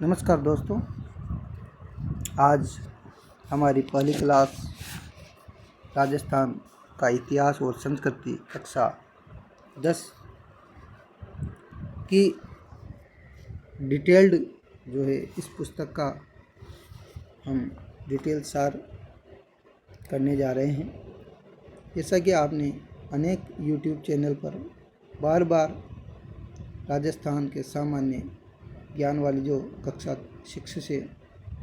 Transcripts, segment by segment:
नमस्कार दोस्तों, आज हमारी पहली क्लास राजस्थान का इतिहास और संस्कृति कक्षा 10 की डिटेल्ड जो है इस पुस्तक का हम डिटेल सार करने जा रहे हैं। जैसा कि आपने अनेक यूट्यूब चैनल पर बार बार राजस्थान के सामान्य ज्ञान वाली जो कक्षा 6 से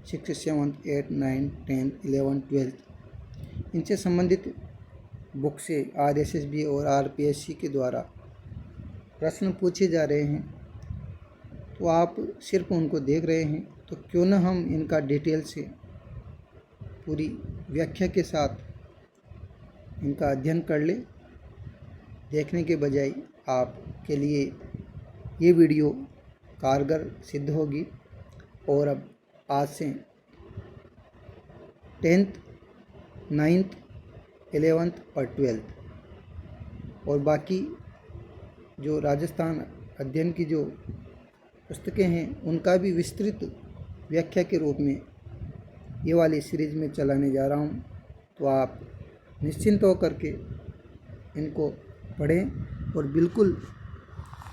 6, 7, 8, 9, 10, 11, 12 इनसे संबंधित बुक से RSSB और RPSC के द्वारा प्रश्न पूछे जा रहे हैं, तो आप सिर्फ उनको देख रहे हैं, तो क्यों न हम इनका डिटेल से पूरी व्याख्या के साथ इनका अध्ययन कर ले। देखने के बजाय आपके लिए ये वीडियो कारगर सिद्ध होगी। और अब आज से 10th, 9th, 11th और 12th और बाकी जो राजस्थान अध्ययन की जो पुस्तकें हैं उनका भी विस्तृत व्याख्या के रूप में ये वाली सीरीज़ में चलाने जा रहा हूँ। तो आप निश्चिंत होकर के इनको पढ़ें और बिल्कुल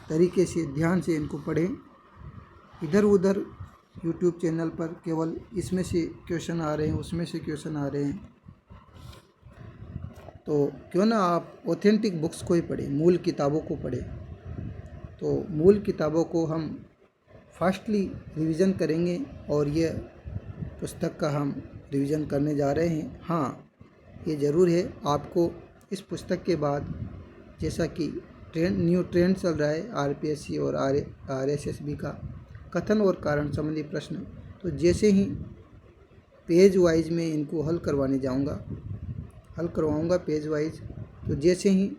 तरीके से ध्यान से इनको पढ़ें। इधर उधर यूट्यूब चैनल पर केवल इसमें से क्वेश्चन आ रहे हैं, उसमें से क्वेश्चन आ रहे हैं, तो क्यों ना आप ऑथेंटिक बुक्स को ही पढ़ें, मूल किताबों को पढ़ें। तो मूल किताबों को हम फास्टली रिवीजन करेंगे और ये पुस्तक का हम रिवीजन करने जा रहे हैं। हाँ, ये ज़रूर है, आपको इस पुस्तक के बाद जैसा कि न्यू ट्रेंड चल रहा है RPSC और RSSB का कथन और कारण संबंधी प्रश्न, तो जैसे ही पेज वाइज में इनको हल करवाऊंगा पेज वाइज, तो जैसे ही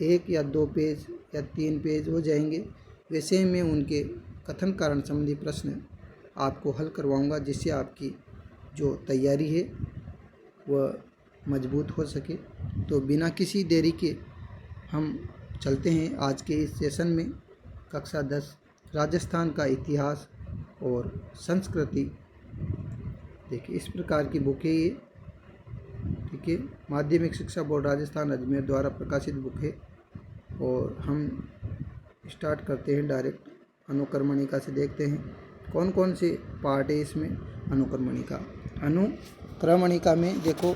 1 या 2 पेज या 3 पेज हो जाएंगे, वैसे ही मैं उनके कथन कारण संबंधी प्रश्न आपको हल करवाऊंगा, जिससे आपकी जो तैयारी है वह मजबूत हो सके। तो बिना किसी देरी के हम चलते हैं आज के इस सेशन में। कक्षा 10 राजस्थान का इतिहास और संस्कृति। देखिए, इस प्रकार की बुक है ये, ठीक है। माध्यमिक शिक्षा बोर्ड राजस्थान अजमेर द्वारा प्रकाशित बुक है। और हम स्टार्ट करते हैं डायरेक्ट अनुक्रमणिका से। देखते हैं कौन कौन से पार्ट है इसमें। अनुक्रमणिका में देखो,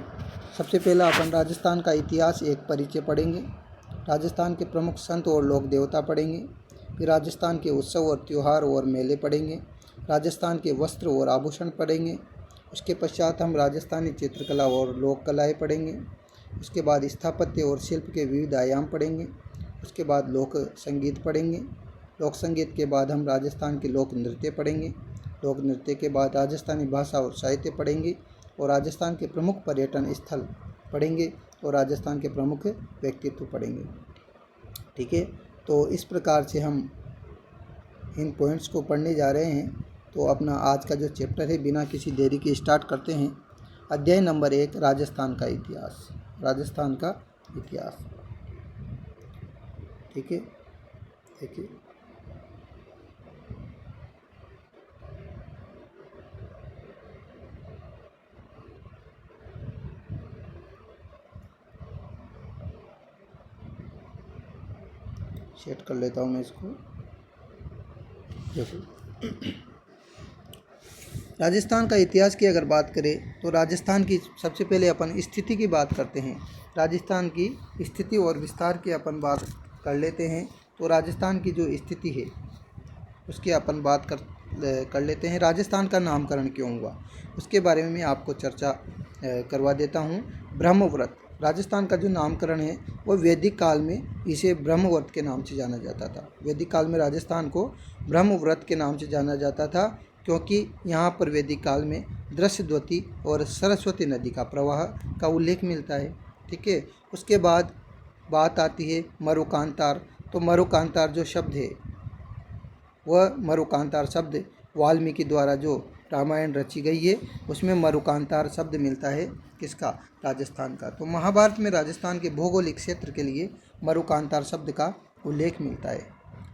सबसे पहला अपन राजस्थान का इतिहास एक परिचय पढ़ेंगे, राजस्थान के प्रमुख संत और लोक देवता पढ़ेंगे, फिर राजस्थान के उत्सव और त्यौहार और मेले पढ़ेंगे, राजस्थान के वस्त्र और आभूषण पढ़ेंगे। उसके पश्चात हम राजस्थानी चित्रकला और लोक कलाएँ पढ़ेंगे। उसके बाद स्थापत्य और शिल्प के विविध आयाम पढ़ेंगे। उसके बाद लोक संगीत पढ़ेंगे। लोक संगीत के बाद हम राजस्थान के लोक नृत्य पढ़ेंगे। लोक नृत्य के बाद राजस्थानी भाषा और साहित्य पढ़ेंगे और राजस्थान के प्रमुख पर्यटन स्थल पढ़ेंगे और राजस्थान के प्रमुख व्यक्तित्व पढ़ेंगे, ठीक है। तो इस प्रकार से हम इन पॉइंट्स को पढ़ने जा रहे हैं। तो अपना आज का जो चैप्टर है बिना किसी देरी के स्टार्ट करते हैं। अध्याय नंबर 1, राजस्थान का इतिहास। राजस्थान का इतिहास, ठीक है। देखिए, सेट कर लेता हूँ मैं इसको। देखो, राजस्थान का इतिहास की अगर बात करें तो राजस्थान की सबसे पहले अपन स्थिति की बात करते हैं। राजस्थान की स्थिति और विस्तार की अपन बात कर लेते हैं। तो राजस्थान की जो स्थिति है उसकी अपन बात कर लेते हैं। राजस्थान का नामकरण क्यों हुआ उसके बारे में मैं आपको चर्चा करवा देता हूँ। ब्रह्मव्रत, राजस्थान का जो नामकरण है वो वैदिक काल में इसे ब्रह्मव्रत के नाम से जाना जाता था। वैदिक काल में राजस्थान को ब्रह्मव्रत के नाम से जाना जाता था, क्योंकि यहाँ पर वैदिक काल में दृश्यद्वती और सरस्वती नदी का प्रवाह का उल्लेख मिलता है, ठीक है। उसके बाद बात आती है मरुकांतार। तो मरुकांतार जो शब्द है वह मरुकांतार शब्द वाल्मीकि द्वारा जो रामायण रची गई है उसमें मरुकांतार शब्द मिलता है, किसका? राजस्थान का। तो महाभारत में राजस्थान के भौगोलिक क्षेत्र के लिए मरुकांतार शब्द का उल्लेख मिलता है।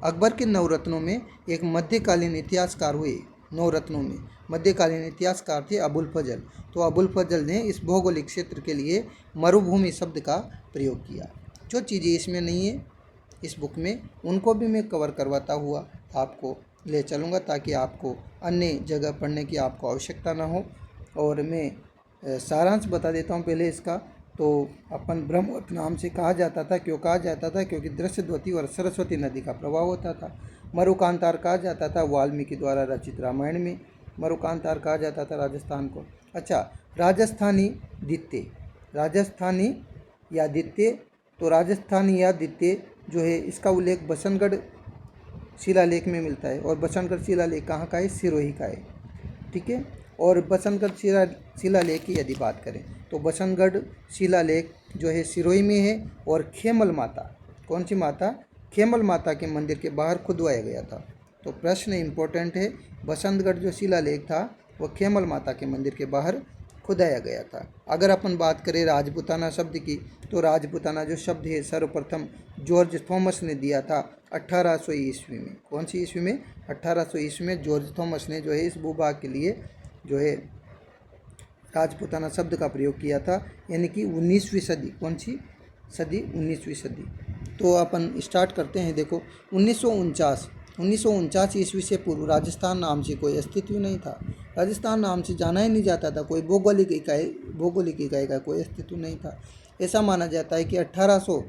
अकबर के नवरत्नों में एक मध्यकालीन इतिहासकार हुए। नवरत्नों में मध्यकालीन इतिहासकार थे अबुल फजल। तो अबुल फजल ने इस भौगोलिक क्षेत्र के लिए मरुभूमि शब्द का प्रयोग किया। जो चीज़ें इसमें नहीं है इस बुक में, उनको भी मैं कवर करवाता हुआ आपको ले चलूँगा, ताकि आपको अन्य जगह पढ़ने की आपको आवश्यकता ना हो। और मैं सारांश बता देता हूँ पहले इसका। तो अपन ब्रह्मवत नाम से कहा जाता था। क्यों कहा जाता था? क्योंकि दृश्यद्वती और सरस्वती नदी का प्रभाव होता था। मरुकांतार कहा जाता था वाल्मीकि द्वारा रचित रामायण में मरुकांतार कहा जाता था राजस्थान को। अच्छा, राजस्थानी द्वितीय, राजस्थानी या द्वितीय, तो राजस्थानी या द्वितीय जो है इसका उल्लेख बसंतगढ़ शिलालेख में मिलता है। और बसंतगढ़ शिलालेख कहाँ का है? सिरोही का है। ठीक है। और बसंतगढ़ शिलालेख की यदि बात करें तो बसंतगढ़ शिलालेख जो है सिरोही में है। और खेमल माता, कौन सी माता? खेमल माता के मंदिर के बाहर खुदवाया गया था। तो प्रश्न इम्पोर्टेंट है, बसंतगढ़ जो शिलालेख था वो खेमल माता के मंदिर के बाहर खुदाया गया था। अगर अपन बात करें राजपूताना शब्द की, तो राजपूताना जो शब्द है सर्वप्रथम जॉर्ज थॉमस ने दिया था 1800 ईस्वी में। कौन सी ईस्वी में? 1800 ईस्वी में जॉर्ज थॉमस ने जो है इस भूभाग के लिए जो है राजपूताना शब्द का प्रयोग किया था, यानी कि 19वीं सदी। कौन सी सदी? 19वीं सदी। तो अपन स्टार्ट करते हैं। देखो 1949 ईस्वी से पूर्व राजस्थान नाम से कोई अस्तित्व नहीं था। राजस्थान नाम से जाना ही नहीं जाता था। कोई भौगोलिक इकाई का कोई अस्तित्व नहीं था। ऐसा माना जाता है कि 1800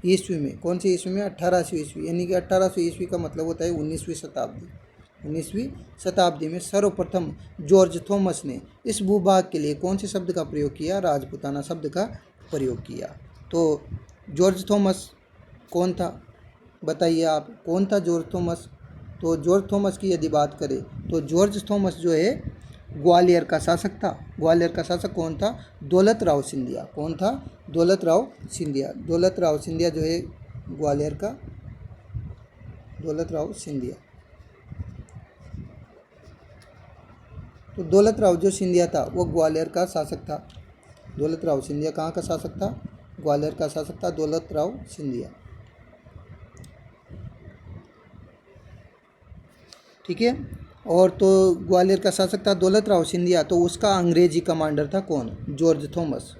ईस्वी में, कौन सी ईस्वी में? 1800 ईस्वी, यानी कि 1800 ईस्वी का मतलब होता है 19वीं शताब्दी। 19वीं शताब्दी में सर्वप्रथम जॉर्ज थॉमस ने इस भूभाग के लिए कौन से शब्द का प्रयोग किया? राजपूताना शब्द का प्रयोग किया। तो जॉर्ज थॉमस कौन था? बताइए आप, कौन था जॉर्ज थॉमस? तो जॉर्ज थॉमस की यदि बात करें तो जॉर्ज थॉमस जो है ग्वालियर का शासक था। ग्वालियर का शासक कौन था? दौलत राव सिंधिया। कौन था? दौलत राव सिंधिया। दौलत राव सिंधिया जो है ग्वालियर का, दौलत राव सिंधिया। तो दौलत राव जो सिंधिया था वो ग्वालियर का शासक था। दौलत राव सिंधिया कहाँ का शासक था? ग्वालियर का शासक था दौलत राव सिंधिया। ठीक है। और तो ग्वालियर का शासक था दौलत राव सिंधिया। तो उसका अंग्रेजी कमांडर था कौन? George Thomas.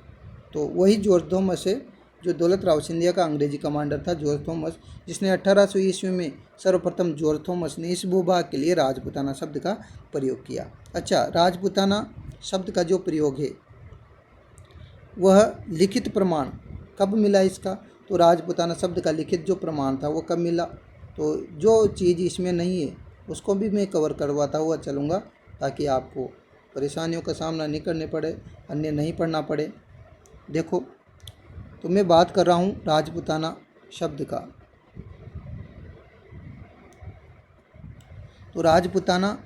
तो वही जॉर्ज थॉमस है जो दौलत राव सिंधिया का अंग्रेजी कमांडर था, जॉर्ज थॉमस, जिसने 1800 ईस्वी में सर्वप्रथम जॉर्ज थॉमस ने इस भूभाग के लिए राजपूताना शब्द का प्रयोग किया। अच्छा, राजपूताना शब्द का जो प्रयोग है वह लिखित प्रमाण कब मिला इसका? तो राजपूताना शब्द का लिखित जो प्रमाण था वो कब मिला? तो जो चीज़ इसमें नहीं है उसको भी मैं कवर करवाता हुआ चलूँगा, ताकि आपको परेशानियों का सामना नहीं करने पड़े, अन्य नहीं पढ़ना पड़े। देखो, तो मैं बात कर रहा हूँ राजपूताना शब्द का। तो राजपूताना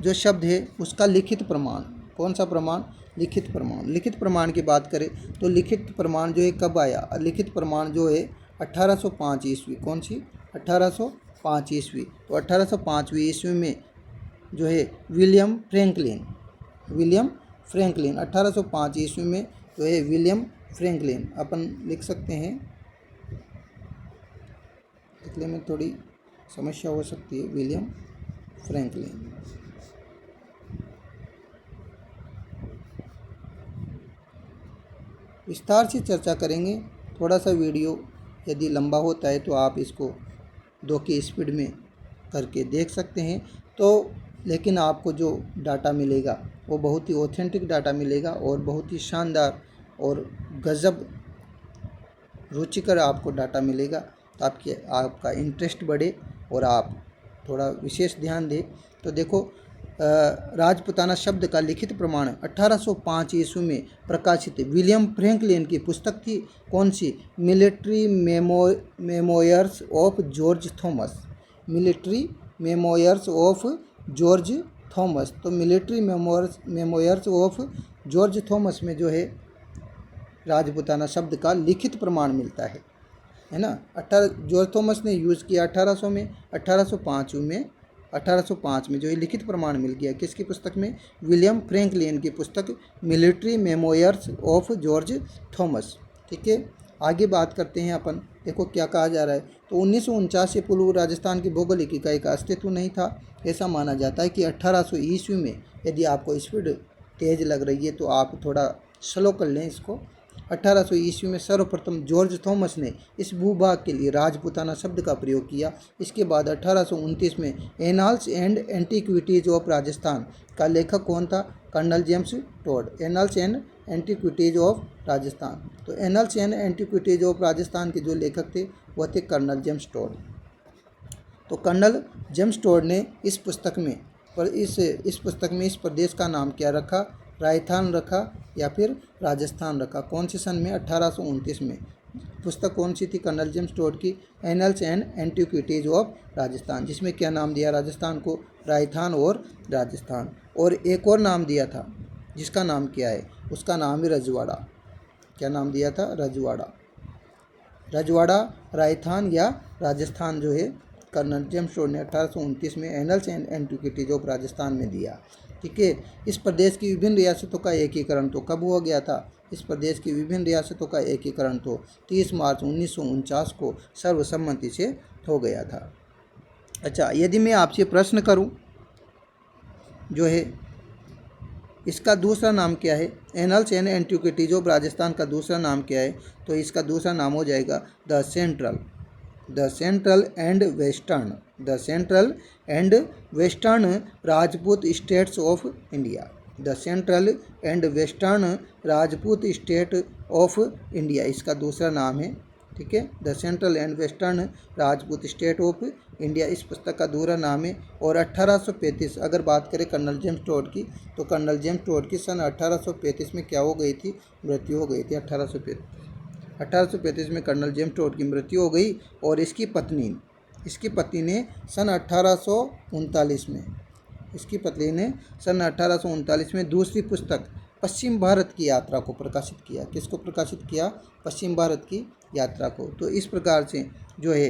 जो शब्द है उसका लिखित प्रमाण, कौन सा प्रमाण? लिखित प्रमाण। लिखित प्रमाण की बात करें तो लिखित प्रमाण जो है कब आया? लिखित प्रमाण जो है 1805 ईस्वी। कौन सी? 1805 ईस्वी। तो 1805वीं ईस्वी में जो है विलियम फ्रैंकलिन 1805 ईस्वी में जो है विलियम फ्रैंकलिन, अपन लिख सकते हैं, लिखने में थोड़ी समस्या हो सकती है, विलियम फ्रैंकलिन। विस्तार से चर्चा करेंगे। थोड़ा सा वीडियो यदि लंबा होता है तो आप इसको 2 की स्पीड में करके देख सकते हैं। तो लेकिन आपको जो डाटा मिलेगा वो बहुत ही ऑथेंटिक डाटा मिलेगा और बहुत ही शानदार और गजब रुचिकर आपको डाटा मिलेगा। तो आपका इंटरेस्ट बढ़े और आप थोड़ा विशेष ध्यान दें। तो देखो, राजपूताना शब्द का लिखित प्रमाण 1805 ईस्वी में प्रकाशित विलियम फ्रैंकलिन की पुस्तक थी। कौन सी? Military memoirs of George Thomas. Military memoirs of George Thomas. तो military memoirs of George Thomas में जो है राजपूताना शब्द का लिखित प्रमाण मिलता है ना। जॉर्ज थॉमस ने यूज़ किया 1800 में, 1805 में जो है लिखित प्रमाण मिल गया किसकी पुस्तक में? विलियम फ्रैंकलिन की पुस्तक military memoirs of George Thomas. ठीक है, आगे बात करते हैं अपन देखो क्या कहा जा रहा है। तो 1949 से पूर्व राजस्थान की भौगोलिक इकाई का अस्तित्व नहीं था। ऐसा माना जाता है कि 1800 ईस्वी में, यदि आपको स्पीड तेज़ लग रही है तो आप थोड़ा स्लो कर लें इसको। 1800 ईस्वी में सर्वप्रथम जॉर्ज थॉमस ने इस भूभाग के लिए राजपूताना शब्द का प्रयोग किया। इसके बाद 1829 में annals and antiquities of Rajasthan का लेखक कौन था? Colonel James Tod. Annals and antiquities of Rajasthan, तो annals and antiquities of Rajasthan के जो लेखक थे वह थे कर्नल जेम्स टोड। तो कर्नल जेम्स टोड ने इस पुस्तक में इस प्रदेश का नाम क्या रखा? राजस्थान रखा या फिर राजस्थान रखा। कौन से सन में? 1829 में। पुस्तक कौन सी थी? कर्नल जेम्स टोड की annuls and antiquities of Rajasthan, जिसमें क्या नाम दिया राजस्थान को? राजस्थान और राजस्थान। और एक और नाम दिया था जिसका नाम क्या है? उसका नाम है रजवाड़ा। क्या नाम दिया था? रजवाड़ा। रजवाड़ा राजस्थान या राजस्थान जो है कर्नल जेम्स टोड ने 1829 में annuls and antiquities of Rajasthan में दिया। ठीक है। इस प्रदेश की विभिन्न रियासतों का एकीकरण तो कब हो गया था? इस प्रदेश की विभिन्न रियासतों का एकीकरण तो 30 मार्च 1949 को सर्वसम्मति से हो गया था। अच्छा, यदि मैं आपसे प्रश्न करूं जो है इसका दूसरा नाम क्या है? Annuls and antiquities of Rajasthan का दूसरा नाम क्या है? तो इसका दूसरा नाम हो जाएगा the central and western Rajput states of India. The central and western Rajput state of India इसका दूसरा नाम है। ठीक है, the central and western Rajput state of India इस पुस्तक का दूसरा नाम है। और 1835 अगर बात करें कर्नल जेम्स टोड की, तो कर्नल जेम्स टोड की सन 1835 में क्या हो गई थी? मृत्यु हो गई थी। 1835 में कर्नल जेम्स टोड की मृत्यु हो गई। और इसकी पत्नी ने सन 1839 में दूसरी पुस्तक पश्चिम भारत की यात्रा को प्रकाशित किया। किसको प्रकाशित किया? पश्चिम भारत की यात्रा को। तो इस प्रकार से जो है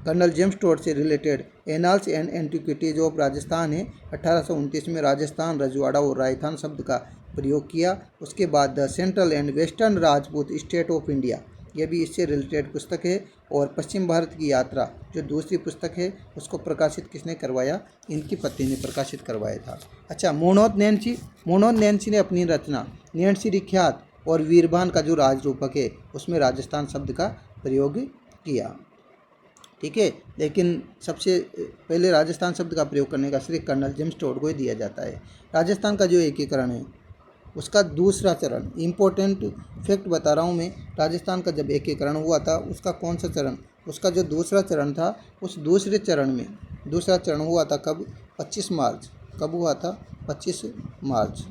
कर्नल जेम्स टोड से related annals and antiquities of Rajasthan है। 1829 में राजस्थान, रजवाड़ा और राजस्थान शब्द का प्रयोग किया। उसके बाद the central and western Rajput state of India, यह भी इससे रिलेटेड पुस्तक है। और पश्चिम भारत की यात्रा जो दूसरी पुस्तक है उसको प्रकाशित किसने करवाया? इनकी पत्नी ने प्रकाशित करवाया था। अच्छा, मोनोद नैन्सी ने अपनी रचना नैन्सी विख्यात और वीरभान का जो राजरूपक है उसमें राजस्थान शब्द का प्रयोग किया। ठीक है, लेकिन सबसे पहले राजस्थान शब्द का प्रयोग करने का श्रेय कर्नल जेम्स टोड को ही दिया जाता है। राजस्थान का जो एकीकरण है उसका दूसरा चरण, इम्पोर्टेंट फैक्ट बता रहा हूँ मैं, राजस्थान का जब एकीकरण हुआ था उसका कौन सा चरण? उसका जो दूसरा चरण था, उस दूसरे चरण में दूसरा चरण हुआ था कब? 25 मार्च। कब हुआ था? 25 मार्च।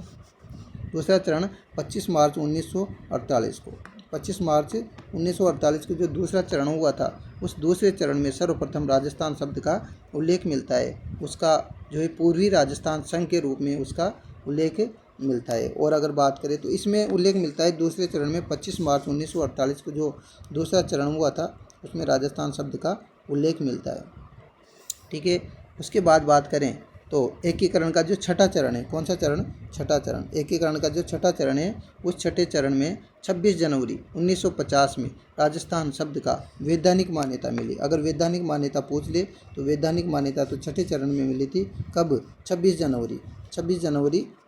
दूसरा चरण 25 मार्च 1948 को। 25 मार्च 1948 को जो दूसरा चरण हुआ था, उस दूसरे चरण में सर्वप्रथम राजस्थान शब्द का उल्लेख मिलता है। उसका जो है पूर्वी राजस्थान संघ के रूप में उसका उल्लेख मिलता है। और अगर बात करें तो इसमें उल्लेख मिलता है दूसरे चरण में 25 मार्च 1948 को जो दूसरा चरण हुआ था उसमें राजस्थान शब्द का उल्लेख मिलता है। ठीक है, उसके बाद बात करें तो एकीकरण का जो छठा चरण है, कौन सा चरण? छठा चरण। एकीकरण का जो छठा चरण है उस छठे चरण में 26 जनवरी 1950 में राजस्थान शब्द का वैधानिक मान्यता मिली। अगर वैधानिक मान्यता पूछ ले तो वैधानिक मान्यता तो छठे चरण में मिली थी। कब? 26 जनवरी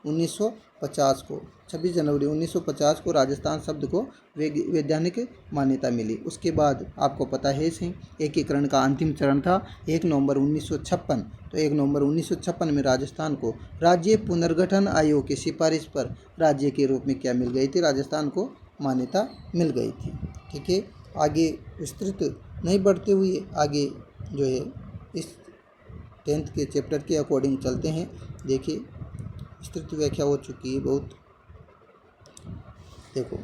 1950 को। 26 जनवरी 1950 को राजस्थान शब्द को वैधानिक मान्यता मिली। उसके बाद आपको पता है सही, एकीकरण का अंतिम चरण था 1 नवंबर 1956। तो 1 नवंबर 1956 में राजस्थान को राज्य पुनर्गठन आयोग की सिफारिश पर राज्य के रूप में क्या मिल गई थी? राजस्थान को मान्यता मिल गई थी। ठीक है, आगे विस्तृत नहीं बढ़ते हुए आगे जो है इस 10th के चैप्टर के अकॉर्डिंग चलते हैं। देखिए, विस्तृत व्याख्या हो चुकी है बहुत। देखो,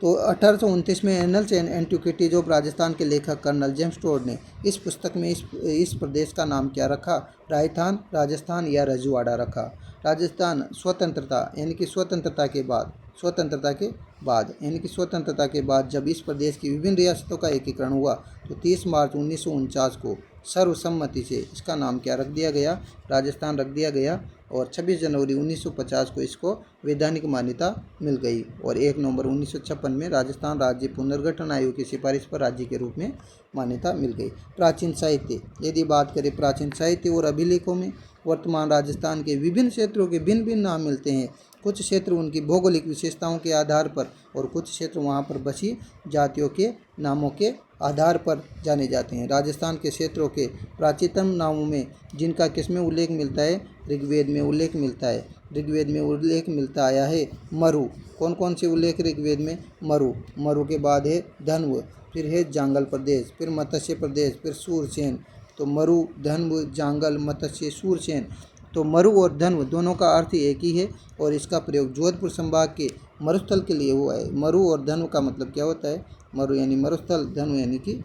तो 1829 में annuls and antiquities of Rajasthan के लेखक कर्नल जेम्स टोड ने इस पुस्तक में इस प्रदेश का नाम क्या रखा? राजस्थान या रजवाड़ा रखा। राजस्थान स्वतंत्रता यानी कि स्वतंत्रता के बाद स्वतंत्रता के बाद, यानी कि स्वतंत्रता के बाद जब इस प्रदेश की विभिन्न रियासतों का एकीकरण हुआ तो 30 मार्च 1949 को सर्वसम्मति से इसका नाम क्या रख दिया गया, राजस्थान रख दिया गया। और 26 जनवरी 1950 को इसको वैधानिक मान्यता मिल गई और 1 नवंबर 1956 में राजस्थान राज्य पुनर्गठन आयोग की सिफारिश पर राज्य के रूप में मान्यता मिल गई। प्राचीन साहित्य, यदि बात करें प्राचीन साहित्य और अभिलेखों में वर्तमान राजस्थान के विभिन्न क्षेत्रों के भिन्न भिन्न नाम मिलते हैं। कुछ क्षेत्र उनकी भौगोलिक विशेषताओं के आधार पर और कुछ क्षेत्र वहाँ पर बसी जातियों के नामों के आधार पर जाने जाते हैं। राजस्थान के क्षेत्रों के प्राचीनतम नामों में जिनका किसमें उल्लेख मिलता है, ऋग्वेद में उल्लेख मिलता है। ऋग्वेद में उल्लेख मिलता आया है मरु। कौन कौन से उल्लेख ऋग्वेद में? मरु। मरु के बाद है धन्व, फिर है जांगल प्रदेश, फिर मत्स्य प्रदेश, फिर सूरसेन। तो मरु, धन्व, जांगल, मत्स्य, सूरसेन। तो मरु और धन्व दोनों का अर्थ एक ही है और इसका प्रयोग जोधपुर संभाग के मरुस्थल के लिए हुआ है। मरु और धन्व का मतलब क्या होता है? मरु यानी मरुस्थल, धन्व यानी कि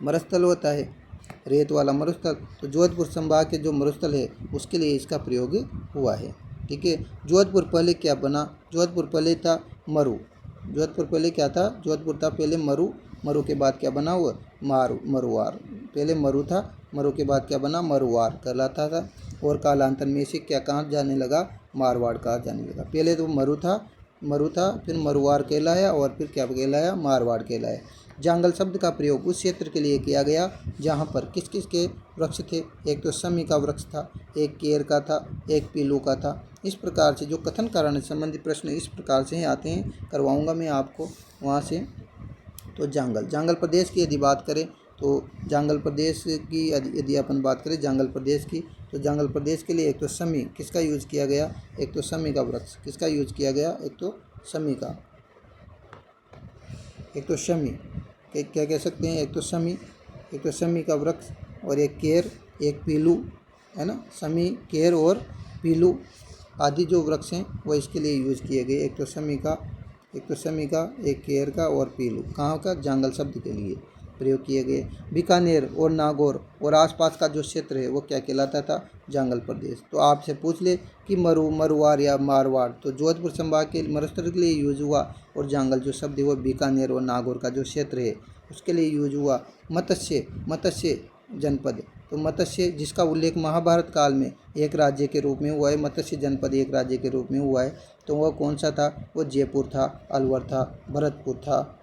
मरुस्थल होता है, रेत वाला मरुस्थल। तो जोधपुर संभाग के जो मरुस्थल है उसके लिए इसका प्रयोग हुआ है। ठीक है। जोधपुर पहले क्या बना? जोधपुर पहले था मरु। जोधपुर पहले क्या था? जोधपुर था पहले मरु। मरु के बाद क्या बना हुआ? मरुवार। पहले मरु था, मरु के बाद क्या बना? मरुवार कहलाता था। और कालांतर में इसे क्या कहा जाने लगा? मारवाड़ कहा जाने लगा। पहले तो मरु था, फिर मरुवार कहलाया और फिर क्या कहलाया? मारवाड़ कहलाया। जांगल शब्द का प्रयोग उस क्षेत्र के लिए किया गया जहाँ पर किस किस के वृक्ष थे। एक तो समी का वृक्ष था, एक केर का था, एक पीलू का था। इस प्रकार से जो कथन कारण संबंधी प्रश्न इस प्रकार से आते हैं, करवाऊंगा मैं आपको वहाँ से। तो जांगल प्रदेश की यदि बात करें तो जांगल प्रदेश की यदि अपन बात करें जांगल प्रदेश की, तो जांगल प्रदेश के लिए एक तो समी किसका यूज किया गया? एक तो समी का वृक्ष किसका यूज किया गया? एक तो समी का, एक तो शमी, क्या कह सकते हैं? एक तो समी का वृक्ष और एक केर, एक पीलू, है ना। समी, केर और पीलू आदि जो वृक्ष हैं वो इसके लिए यूज किए गए। एक तो समी का, एक केर का और पीलू कहाँ का? जांगल शब्द के लिए प्रयोग किए गए। बीकानेर और नागौर और आसपास का जो क्षेत्र है वो क्या कहलाता था? जांगल प्रदेश। तो आपसे पूछ ले कि मरु, मरुवार या मारवाड़, तो जोधपुर संभाग के मरुस्थल के लिए यूज हुआ और जांगल जो शब्द है वो बीकानेर और नागौर का जो क्षेत्र है उसके लिए यूज हुआ। मत्स्य जनपद, तो मत्स्य जिसका उल्लेख महाभारत काल में एक राज्य के रूप में हुआ है, मत्स्य जनपद एक राज्य के रूप में हुआ है, तो वह कौन सा था? वो जयपुर था, अलवर था, भरतपुर था,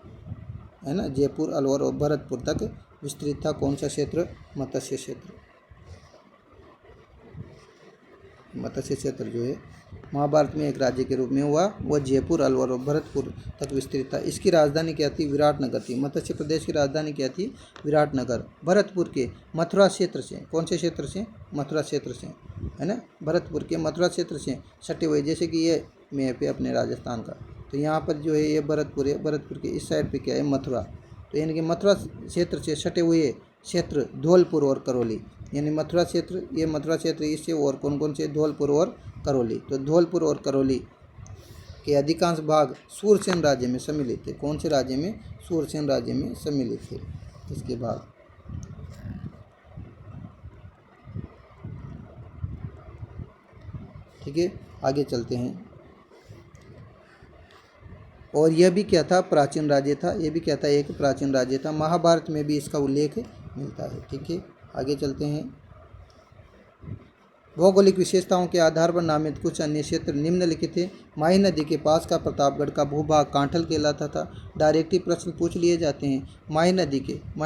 है ना। जयपुर, अलवर और भरतपुर तक विस्तृत था कौन सा क्षेत्र? मत्स्य क्षेत्र। मत्स्य क्षेत्र जो है महाभारत में एक राज्य के रूप में हुआ, वह जयपुर, अलवर और भरतपुर तक विस्तृत था। इसकी राजधानी क्या थी? विराटनगर थी। मत्स्य प्रदेश की राजधानी क्या थी? विराटनगर। भरतपुर के मथुरा क्षेत्र से, कौन से क्षेत्र से? मथुरा क्षेत्र से, है ना। भरतपुर के मथुरा क्षेत्र से सटे हुए, जैसे कि ये मैप है अपने राजस्थान का, तो यहाँ पर जो है ये भरतपुर है, भरतपुर के इस साइड पे क्या है? मथुरा। तो यानी कि मथुरा क्षेत्र से सटे हुए क्षेत्र धौलपुर और करौली, यानी मथुरा क्षेत्र, ये मथुरा क्षेत्र इससे और कौन कौन से? धौलपुर और करौली। तो धौलपुर और करौली के अधिकांश भाग सूरसेन राज्य में सम्मिलित थे। कौन से राज्य में? सूरसेन राज्य में सम्मिलित थे इसके भाग। ठीक है, आगे चलते हैं। और यह भी क्या था? प्राचीन राज्य था। यह भी क्या था? एक प्राचीन राज्य था। महाभारत में भी इसका उल्लेख मिलता है। ठीक है, आगे चलते हैं। भौगोलिक विशेषताओं के आधार पर नामित कुछ अन्य क्षेत्र निम्नलिखित थे। माही नदी के पास का प्रतापगढ़ का भूभाग कांठल कहलाता था। डायरेक्ट ही प्रश्न पूछ लिए जाते हैं। माही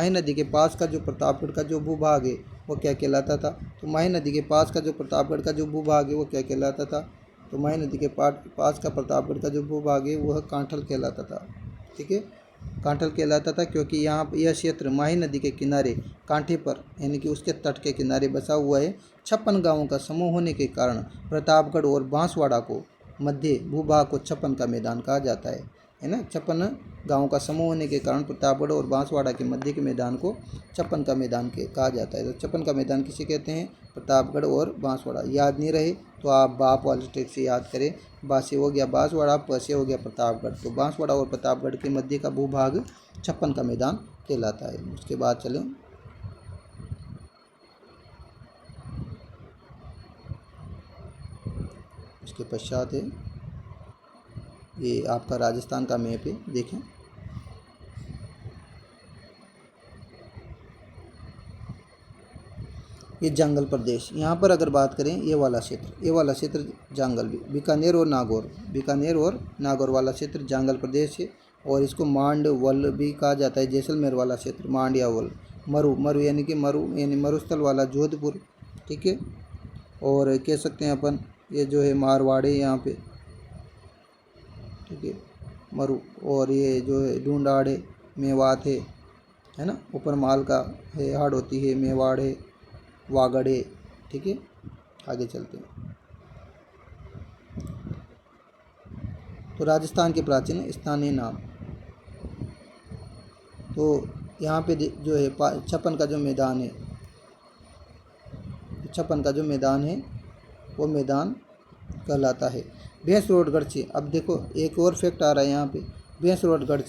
नदी के पास का जो प्रतापगढ़ का जो भूभाग है वो क्या कहलाता था? तो माही नदी के पास का जो प्रतापगढ़ का जो भूभाग है वो क्या कहलाता था? तो माही नदी के पास का प्रतापगढ़ का जो भूभाग है वह कांठल कहलाता था। ठीक है, कांठल कहलाता था क्योंकि यहाँ यह क्षेत्र माही नदी के किनारे कांठे पर, यानी कि उसके तट के किनारे बसा हुआ है। 56 गांवों का समूह होने के कारण प्रतापगढ़ और बांसवाड़ा को मध्य भूभाग को 56 का मैदान कहा जाता है ना। 56 गांवों का समूह होने के कारण प्रतापगढ़ और बांसवाड़ा के मध्य के मैदान को 56 का मैदान कहा जाता है। तो 56 का मैदान किसे कहते हैं? प्रतापगढ़ और बांसवाड़ा। याद नहीं रहे तो आप बाप वाले ट्रिक से याद करें। बा से हो गया बांसवाड़ा, प से हो गया प्रतापगढ़। तो बांसवाड़ा और प्रतापगढ़ के मध्य का भूभाग 56 का मैदान कहलाता है। उसके बाद चलें, उसके पश्चात है ये आपका राजस्थान का मैप है, देखें। ये जंगल प्रदेश, यहाँ पर अगर बात करें ये वाला क्षेत्र जंगल भी, बीकानेर और नागौर वाला क्षेत्र जंगल प्रदेश है। और इसको मांड वल भी कहा जाता है, जैसलमेर वाला क्षेत्र मांड या वल। मरु यानी मरुस्थल वाला जोधपुर, ठीक है। और कह सकते हैं अपन ये जो है मारवाड़ है यहाँ पे, ठीक है, मरु। और ये जो है ढूंढाड़ है, मेवात है ना, ऊपर माल का है, हाड़ौती है, मेवाड़ है, वागड़ है, ठीक है। आगे चलते हैं। तो राजस्थान के प्राचीन स्थानीय नाम, तो यहाँ पे जो है छप्पन का जो मैदान है वो मैदान कहलाता है। भैंसरोडगढ़ से, अब देखो एक और फैक्ट आ रहा है यहाँ पे, भैंसरोडगढ़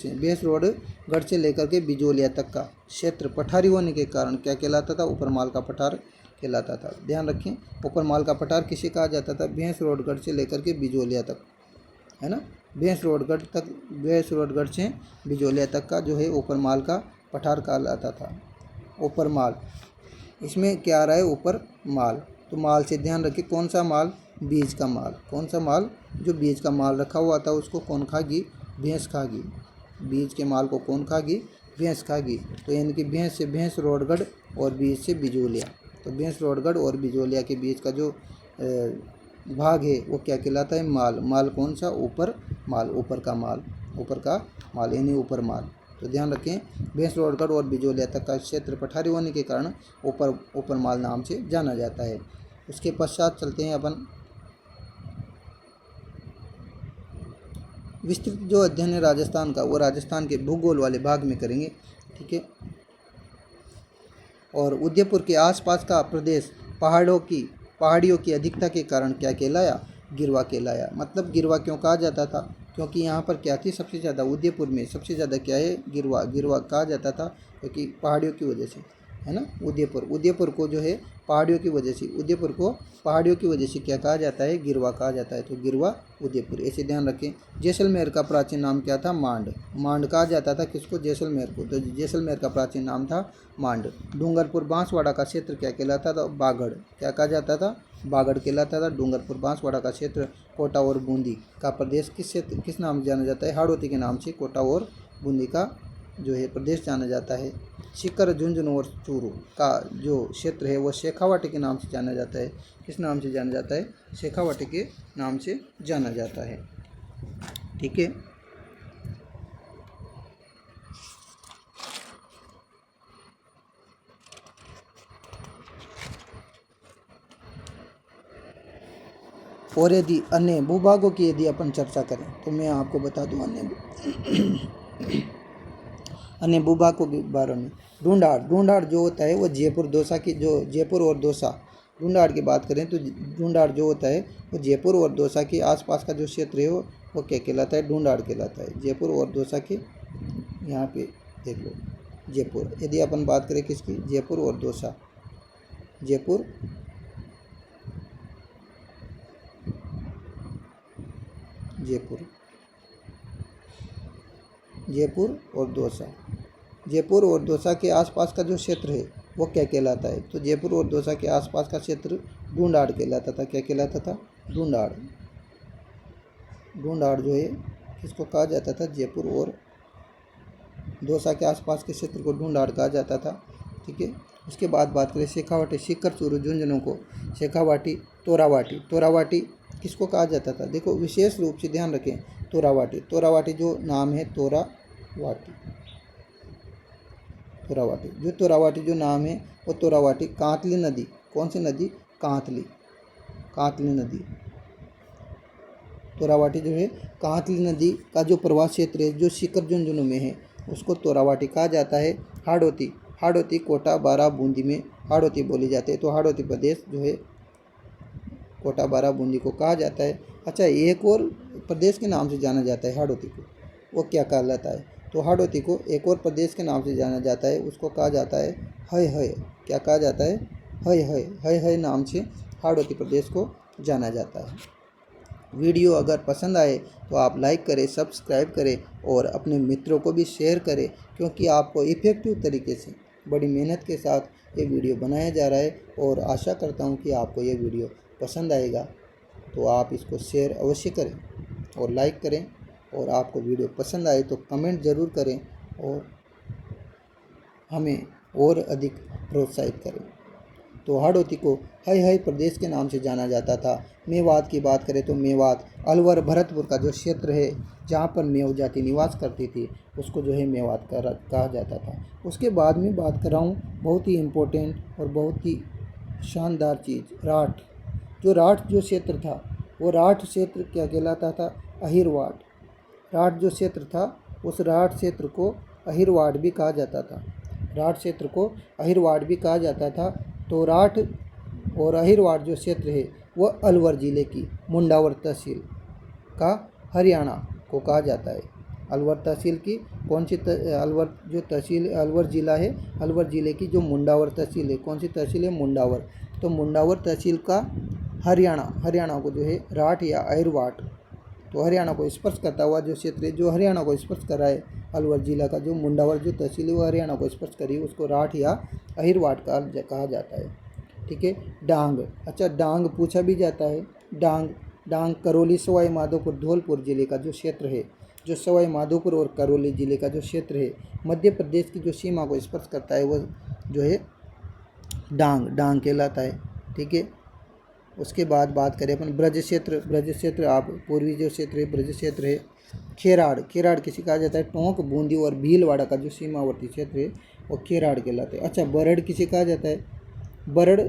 से लेकर के बिजोलिया तक का क्षेत्र पठारी होने के कारण क्या कहलाता था? ऊपरमाल का पठार कहलाता था। ध्यान रखें, ऊपरमाल का पठार किसे कहा जाता था? भैंसरोडगढ़ से लेकर के बिजोलिया तक, है ना। भैंसरोडगढ़ से बिजोलिया तक का जो है ऊपरमाल का पठार कहलाता था। ऊपरमाल, इसमें क्या आ रहा है? ऊपर माल। तो माल से ध्यान रखिए, कौन सा माल? बीज का माल। कौन सा माल? जो बीज का माल रखा हुआ था उसको कौन खागी? भैंस खागी। बीज के माल को कौन खागी? भैंस खागी। तो यानी कि भैंस से भैंसरोडगढ़ और बीज से बिजोलिया। तो भैंसरोडगढ़ और बिजोलिया के बीच का जो भाग है वो क्या कहलाता है? माल। माल कौन सा? ऊपर माल, ऊपर का माल यानी ऊपर माल। तो ध्यान रखें, भैंसरोडगढ़ और बिजोलिया तक का क्षेत्र पठारी होने के कारण ऊपर माल नाम से जाना जाता है। उसके पश्चात चलते हैं अपन, विस्तृत जो अध्ययन है राजस्थान का वो राजस्थान के भूगोल वाले भाग में करेंगे, ठीक है। और उदयपुर के आसपास का प्रदेश पहाड़ियों की अधिकता के कारण क्या कहलाया? गिरवा कहलाया। मतलब गिरवा क्यों कहा जाता था? क्योंकि यहाँ पर क्या थी? सबसे ज़्यादा उदयपुर में सबसे ज़्यादा क्या है? गिरवा कहा जाता था, क्योंकि पहाड़ियों की वजह से, है ना। उदयपुर को जो है पहाड़ियों की वजह से क्या कहा जाता है? गिरवा कहा जाता है। तो गिरवा उदयपुर, ऐसे ध्यान रखें। जैसलमेर का प्राचीन नाम क्या था? मांड कहा जाता था किसको? जैसलमेर को। तो जैसलमेर का प्राचीन नाम था मांड। डूंगरपुर बांसवाड़ा का क्षेत्र क्या कहलाता था? बागड़। क्या कहा जाता था? बागड़ कहलाता था। डूंगरपुर बांसवाड़ा का क्षेत्र कोटा और बूंदी का प्रदेश किस नाम से जाना जाता है? हाड़ौती के नाम से कोटा और बूंदी का जो है प्रदेश जाना जाता है। सीकर, झुंझुनू और चूरू का जो क्षेत्र है वो शेखावाटी के नाम से जाना जाता है। किस नाम से जाना जाता है? शेखावाटी के नाम से जाना जाता है, ठीक है। और यदि अन्य भूभागों की यदि अपन चर्चा करें तो मैं आपको बता दूं अन्य भूभागों के बारे में। ढूंढाड़ जो होता है वो जयपुर और दौसा, ढूंढाड़ की बात करें तो ढूंढाड़ जो होता है वो जयपुर और दौसा के आसपास का जो क्षेत्र है वो क्या कहलाता है? ढूंढाड़ कहलाता है। जयपुर और दौसा के, यहाँ पे देख लो जयपुर। यदि अपन बात करें किसकी? जयपुर और दौसा, जयपुर और दौसा के आसपास का जो क्षेत्र है वो क्या कहलाता है? तो जयपुर और दौसा के आसपास का क्षेत्र ढूंढाड़ कहलाता था। क्या कहलाता था? ढूंढाड़ जो है किसको कहा जाता था? जयपुर और दौसा के आसपास के क्षेत्र को ढूंढाड़ कहा जाता था, ठीक है। उसके बाद बात करें शेखावाटी, सीकर, चूरू, झुंझुनू को शेखावाटी, तोरावाटी किसको कहा जाता था? देखो विशेष रूप से ध्यान रखें, तोरावाटी जो नाम है, तोरावाटी जो नाम है वो तोरावाटी कांतली नदी, कौन सी नदी? कांतली नदी। तोरावाटी जो है कांतली नदी का जो प्रवाह क्षेत्र है जो सीकर झुंझुनू में है उसको तोरावाटी कहा जाता है। हाड़ौती कोटा, बारा, बूंदी में हाड़ौती बोली जाती है। तो हाड़ौती प्रदेश जो है कोटा, बारा, बूंदी को कहा जाता है। अच्छा, एक और प्रदेश के नाम से जाना जाता है हाड़ौती को, वो क्या कहलाता है? तो हाड़ौती को एक और प्रदेश के नाम से जाना जाता है, उसको कहा जाता है हय। क्या कहा जाता है? हय नाम से हाड़ौती प्रदेश को जाना जाता है। वीडियो अगर पसंद आए तो आप लाइक करें, सब्सक्राइब करें और अपने मित्रों को भी शेयर करें, क्योंकि आपको इफ़ेक्टिव तरीके से बड़ी मेहनत के साथ ये वीडियो बनाया जा रहा है और आशा करता हूँ कि आपको ये वीडियो पसंद आएगा। तो आप इसको शेयर अवश्य करें और लाइक करें, और आपको वीडियो पसंद आए तो कमेंट ज़रूर करें और हमें और अधिक प्रोत्साहित करें। तो हाड़ौती को हय हय प्रदेश के नाम से जाना जाता था। मेवात की बात करें तो मेवात अलवर भरतपुर का जो क्षेत्र है जहाँ पर मेव जाति निवास करती थी उसको जो है मेवात कहा जाता था। उसके बाद में बात कर रहा हूँ बहुत ही इम्पोर्टेंट और बहुत ही शानदार चीज़, राठ। जो राठ जो क्षेत्र था वो राठ क्षेत्र क्या कहलाता था? अहिरवाड़। राठ जो क्षेत्र था उस राठ क्षेत्र को अहिरवाड़ भी कहा जाता था। राठ क्षेत्र को अहिरवाड़ भी कहा जाता था। तो राठ और अहिरवाड़ जो क्षेत्र है वह अलवर ज़िले की मुंडावर तहसील का हरियाणा को कहा जाता है। अलवर तहसील की कौन सी अलवर जो तहसील अलवर ज़िला है, अलवर ज़िले की जो मुंडावर तहसील है, कौन सी तहसील है? मुंडावर। तो मुंडावर तहसील का हरियाणा को जो है राठ या अहिरवाड़, तो हरियाणा को स्पर्श करता हुआ जो क्षेत्र है, जो हरियाणा को स्पर्श कर रहा है, अलवर जिला का जो मुंडावर जो तहसील है वो हरियाणा को स्पर्श करी, उसको राठ या अहिरवाड़ कहा जाता है। ठीक है। डांग। अच्छा, डांग पूछा भी जाता है। डांग करौली सवाई माधोपुर धौलपुर जिले का जो क्षेत्र है, जो सवाई माधोपुर और करौली जिले का जो क्षेत्र है, मध्य प्रदेश की जो सीमा को स्पर्श करता है वो जो है डांग कहलाता है। ठीक है। उसके बाद बात करें अपन ब्रज क्षेत्र आप पूर्वी जो क्षेत्र है ब्रज क्षेत्र है। खेराड़ किसे कहा जाता है? टोंक, बूंदी और भीलवाड़ा का जो सीमावर्ती क्षेत्र है वो खेराड़ कहलाते हैं। अच्छा, बरड़ किसे कहा जाता है? बरड़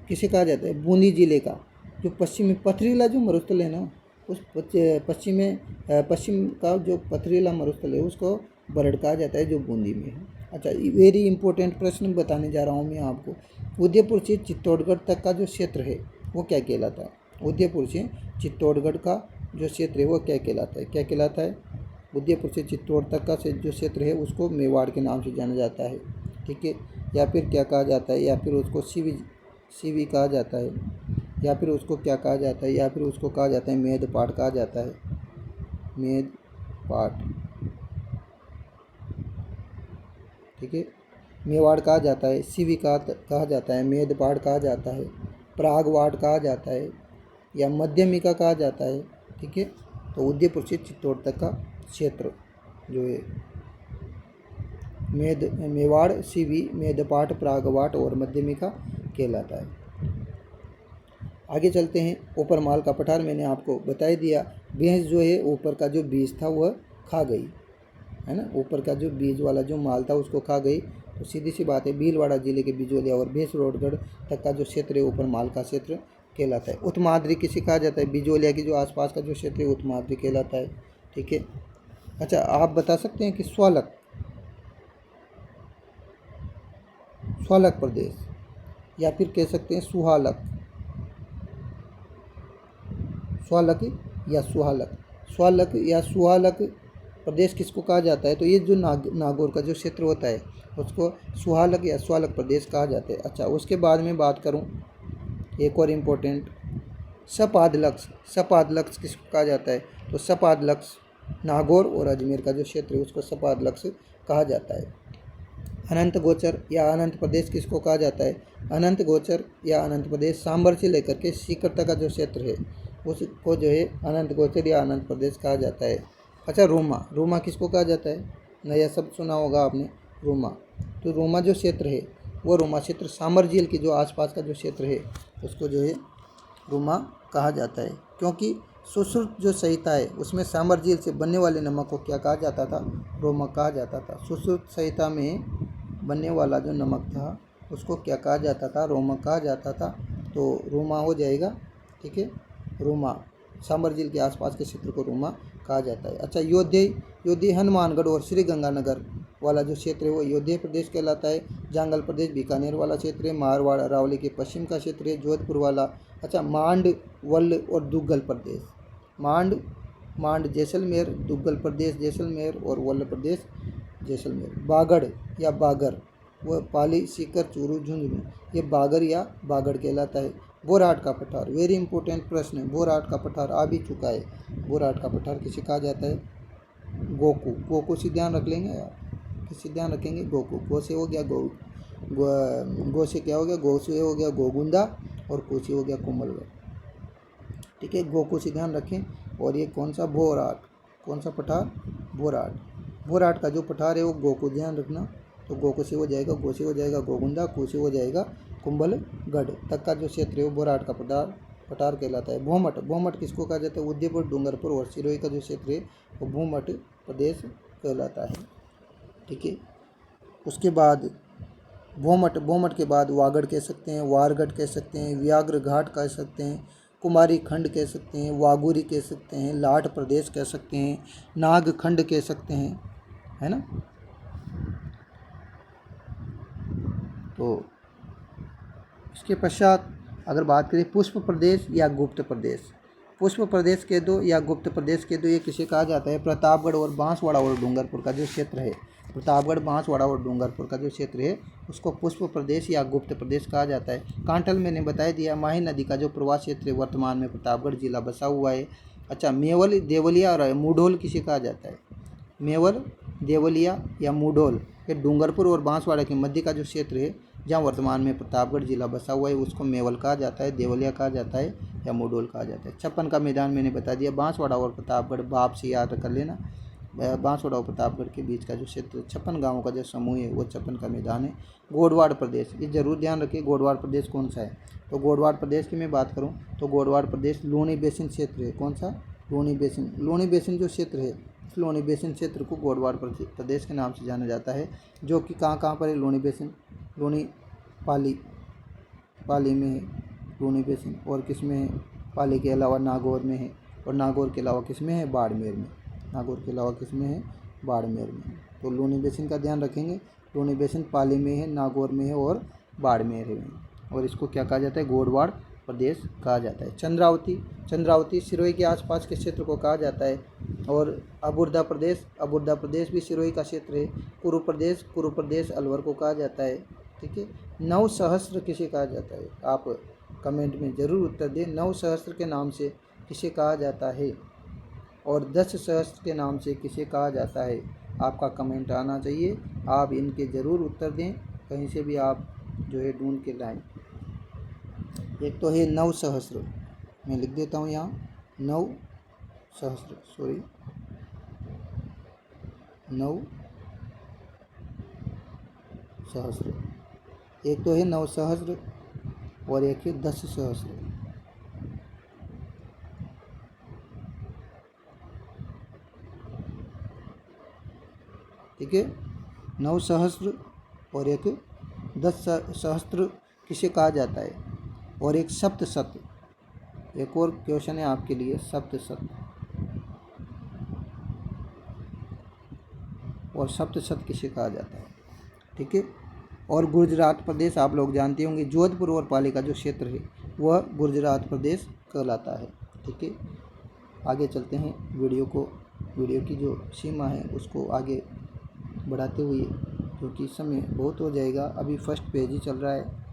किसे कहा जाता है? बूंदी जिले का जो पश्चिमी पथरीला जो मरुस्थल है ना, उस पश्चिम का जो पथरीला मरुस्थल है उसको बरड़ कहा जाता है, जो बूंदी में है। अच्छा, वेरी इंपॉर्टेंट प्रश्न बताने जा रहा हूँ मैं आपको। उदयपुर से चित्तौड़गढ़ तक का जो क्षेत्र है वो क्या कहलाता है? उदयपुर से चित्तौड़गढ़ का जो क्षेत्र है वो क्या कहलाता है? क्या कहलाता है? उदयपुर से चित्तौड़ तक का जो क्षेत्र है उसको मेवाड़ के नाम से जाना जाता है। ठीक है। या फिर क्या कहा जाता है? या फिर उसको सीवी कहा जाता है, या फिर उसको क्या कहा जाता है? या फिर उसको कहा जाता है मेदपाट कहा जाता है। मेदपाट। ठीक है। मेवाड़ कहा जाता है, सीवी कहा जाता है, मेदपाड़ कहा जाता है, प्रागवाड़ कहा जाता है, या मध्यमिका कहा जाता है। ठीक है। तो उदयपुर से चित्तौड़ तक का क्षेत्र जो है मेवाड़, सीवी, मेदपाट, प्रागवाट और मध्यमिका कहलाता है। आगे चलते हैं। ऊपर माल का पठार मैंने आपको बता ही दिया। भैंस जो है ऊपर का जो बीज था वह खा गई, है ना, ऊपर का जो बीज वाला जो माल था उसको खा गई। तो सीधी सी बात है, भीलवाड़ा जिले के बिजोलिया और भैंसरोडगढ़ तक का जो क्षेत्र है ऊपर माल का क्षेत्र कहलाता है। उत्तमाद्री किसे कहा जाता है? बिजोलिया की जो आसपास का जो क्षेत्र है उत्तमाद्री कहलाता है। ठीक है। अच्छा, आप बता सकते हैं कि स्वालक प्रदेश, या फिर कह सकते हैं स्वालक या सुहालक प्रदेश किसको कहा जाता है? तो ये जो नागौर का जो क्षेत्र होता है उसको सुहालक या स्वालक प्रदेश कहा जाता है। अच्छा, उसके बाद में बात करूं एक और इम्पोर्टेंट, सपादलक्ष किसको कहा जाता है? तो सपादलक्ष नागौर और अजमेर का जो क्षेत्र है उसको सपादलक्ष कहा जाता है। अनंत गोचर या अनंत प्रदेश किसको कहा जाता है? अनंत गोचर या अनंत प्रदेश सांबर से लेकर के सीकर तक का जो क्षेत्र है उसको जो है अनंत गोचर या अनंत प्रदेश कहा जाता है। अच्छा, रोमा किसको कहा जाता है? नया शब्द सुना होगा आपने, रोमा। तो रोमा जो क्षेत्र है वो रोमा क्षेत्र सांबर झील के जो आसपास का जो क्षेत्र है उसको जो है रोमा कहा जाता है, क्योंकि सुश्रुत जो संहिता है उसमें सांबर झील से बनने वाले नमक को क्या कहा जाता था? रोमा कहा जाता था। सुश्रुत संहिता में बनने वाला जो नमक था उसको क्या कहा जाता था? रोमा कहा जाता था। तो रोमा हो जाएगा। ठीक है। रोमा, सांबर झील के आसपास के क्षेत्र को रोमा कहा जाता है। अच्छा, योद्धे हनुमानगढ़ और श्री गंगानगर वाला जो क्षेत्र है वो योद्धे प्रदेश कहलाता है। जांगल प्रदेश बीकानेर वाला क्षेत्र है। मारवाड़ अरावली के पश्चिम का क्षेत्र है, जोधपुर वाला। अच्छा, मांड, वल्ल और दुग्गल प्रदेश, मांड जैसलमेर, दुग्गल प्रदेश जैसलमेर और वल्ल प्रदेश जैसलमेर। बागड़ या बागर वह पाली, सीकर, चूरू, झुंझुनू, ये बागर या बागड़ कहलाता है। बोराट का पठार, वेरी इंपॉर्टेंट प्रश्न है। बोराट का पठार आ भी चुका है। बोराट का पठार किसे कहा जाता है? गोकू। गोकू से ध्यान रख लेंगे यार, किसे ध्यान रखेंगे? गोकू। गो से हो गया गो से क्या हो गया? गो से हो गया गोगुंदा, और कू से हो गया कोमलगढ़। ठीक है, गोकू से ध्यान रखें। और ये कौन सा? बोराट। कौन सा पठार? बोराट। बोराट का जो पठार है वो गोकू, ध्यान रखना। तो गोकू से हो जाएगा, गो से हो जाएगा गोगुंदा, कू से हो जाएगा कुंभलगढ़ तक का जो क्षेत्र है वो बोराट का पठार कहलाता है। भूमठ। भूमठ किसको कहा जाता है? उदयपुर, डूंगरपुर और सिरोही का जो क्षेत्र है वो भूमठ प्रदेश कहलाता है। ठीक है, उसके बाद भूमठ के बाद वागड़ कह सकते हैं, वारगढ़ कह सकते हैं, व्याघ्र घाट कह सकते हैं, कुमारी खंड कह सकते हैं, वागुरी कह सकते हैं, लाट प्रदेश कह सकते हैं, नागखंड कह सकते हैं, है ना। तो इसके पश्चात अगर बात करें पुष्प प्रदेश या गुप्त प्रदेश, पुष्प प्रदेश कह दो या गुप्त प्रदेश कह दो, ये किसे कहा जाता है? प्रतापगढ़ और बांसवाड़ा और डूंगरपुर का जो क्षेत्र है, प्रतापगढ़, बांसवाड़ा और डूंगरपुर का जो क्षेत्र है उसको पुष्प प्रदेश या गुप्त प्रदेश कहा जाता है। कांठल मैंने बता दिया, माही नदी का जो प्रवाह क्षेत्र है वर्तमान में प्रतापगढ़ जिला बसा हुआ है। अच्छा, मेवल, देवलिया और मूढोल किसे कहा जाता है? मेवल, देवलिया या मूढोल, ये डूंगरपुर और बांसवाड़ा के मध्य का जो क्षेत्र है जहाँ वर्तमान में प्रतापगढ़ जिला बसा हुआ है उसको मेवल कहा जाता है, देवलिया कहा जाता है या मूढोल कहा जाता है। छप्पन का मैदान मैंने बता दिया, बांसवाड़ा और प्रतापगढ़, बाप से याद कर लेना। बांसवाड़ा और प्रतापगढ़ के बीच का जो क्षेत्र 56 गाँवों का जो समूह है वो 56 का मैदान है। गोडवाड़ प्रदेश, ये जरूर ध्यान रखिए, गोडवाड़ प्रदेश कौन सा है? तो गोडवाड़ प्रदेश की मैं बात करूँ तो गोडवाड़ प्रदेश लूणी बेसिन क्षेत्र है। कौन सा? लूणी बेसिन। लूणी बेसिन जो क्षेत्र है, इस लूणी बेसिन क्षेत्र को गोडवाड़ प्रदेश के नाम से जाना जाता है, जो कि कहाँ पर है? लूणी बेसिन, लूणी पाली में है लूणी बेसिन, और किस में है? पाली के अलावा नागौर में है, और नागौर के अलावा किस में है? बाड़मेर में। नागौर के अलावा किस में है? बाड़मेर में। तो लूणी बेसिन का ध्यान रखेंगे, लूणी बेसिन पाली में है, नागौर में है और बाड़मेर में, और इसको क्या कहा जाता है? गोडवाड़ प्रदेश कहा जाता है। चंद्रावती, चंद्रावती सिरोही के आसपास के क्षेत्र को कहा जाता है। और अबुर्दा प्रदेश, अबुर्दा प्रदेश भी सिरोही का क्षेत्र है। कुरु प्रदेश, कुरु प्रदेश अलवर को कहा जाता है। ठीक है, नवसहस्त्र किसे कहा जाता है? आप कमेंट में ज़रूर उत्तर दें, नवसहस्त्र के नाम से किसे कहा जाता है और 10 सहस्त्र के नाम से किसे कहा जाता है? आपका कमेंट आना चाहिए, आप इनके ज़रूर उत्तर दें, कहीं से भी आप जो है ढूंढ के लाएं। एक तो है नवसहस्त्र, मैं लिख देता हूँ यहाँ, नवसहस्त्र, सॉरी, नवसहस्त्र। एक तो है नवसहस्त्र और एक है 10 सहस्त्र। ठीक है, नवसहस्त्र और एक 10 सहस्त्र किसे कहा जाता है? और एक सप्तशत, एक और क्वेश्चन है आपके लिए, सप्तशत, और सप्तशत किसे कहा जाता है? ठीक है, और गुजरात प्रदेश आप लोग जानते होंगे, जोधपुर और पाली का जो क्षेत्र है वह गुजरात प्रदेश कहलाता है। ठीक है, आगे चलते हैं, वीडियो की जो सीमा है उसको आगे बढ़ाते हुए, क्योंकि समय बहुत हो जाएगा, अभी फर्स्ट पेज ही चल रहा है।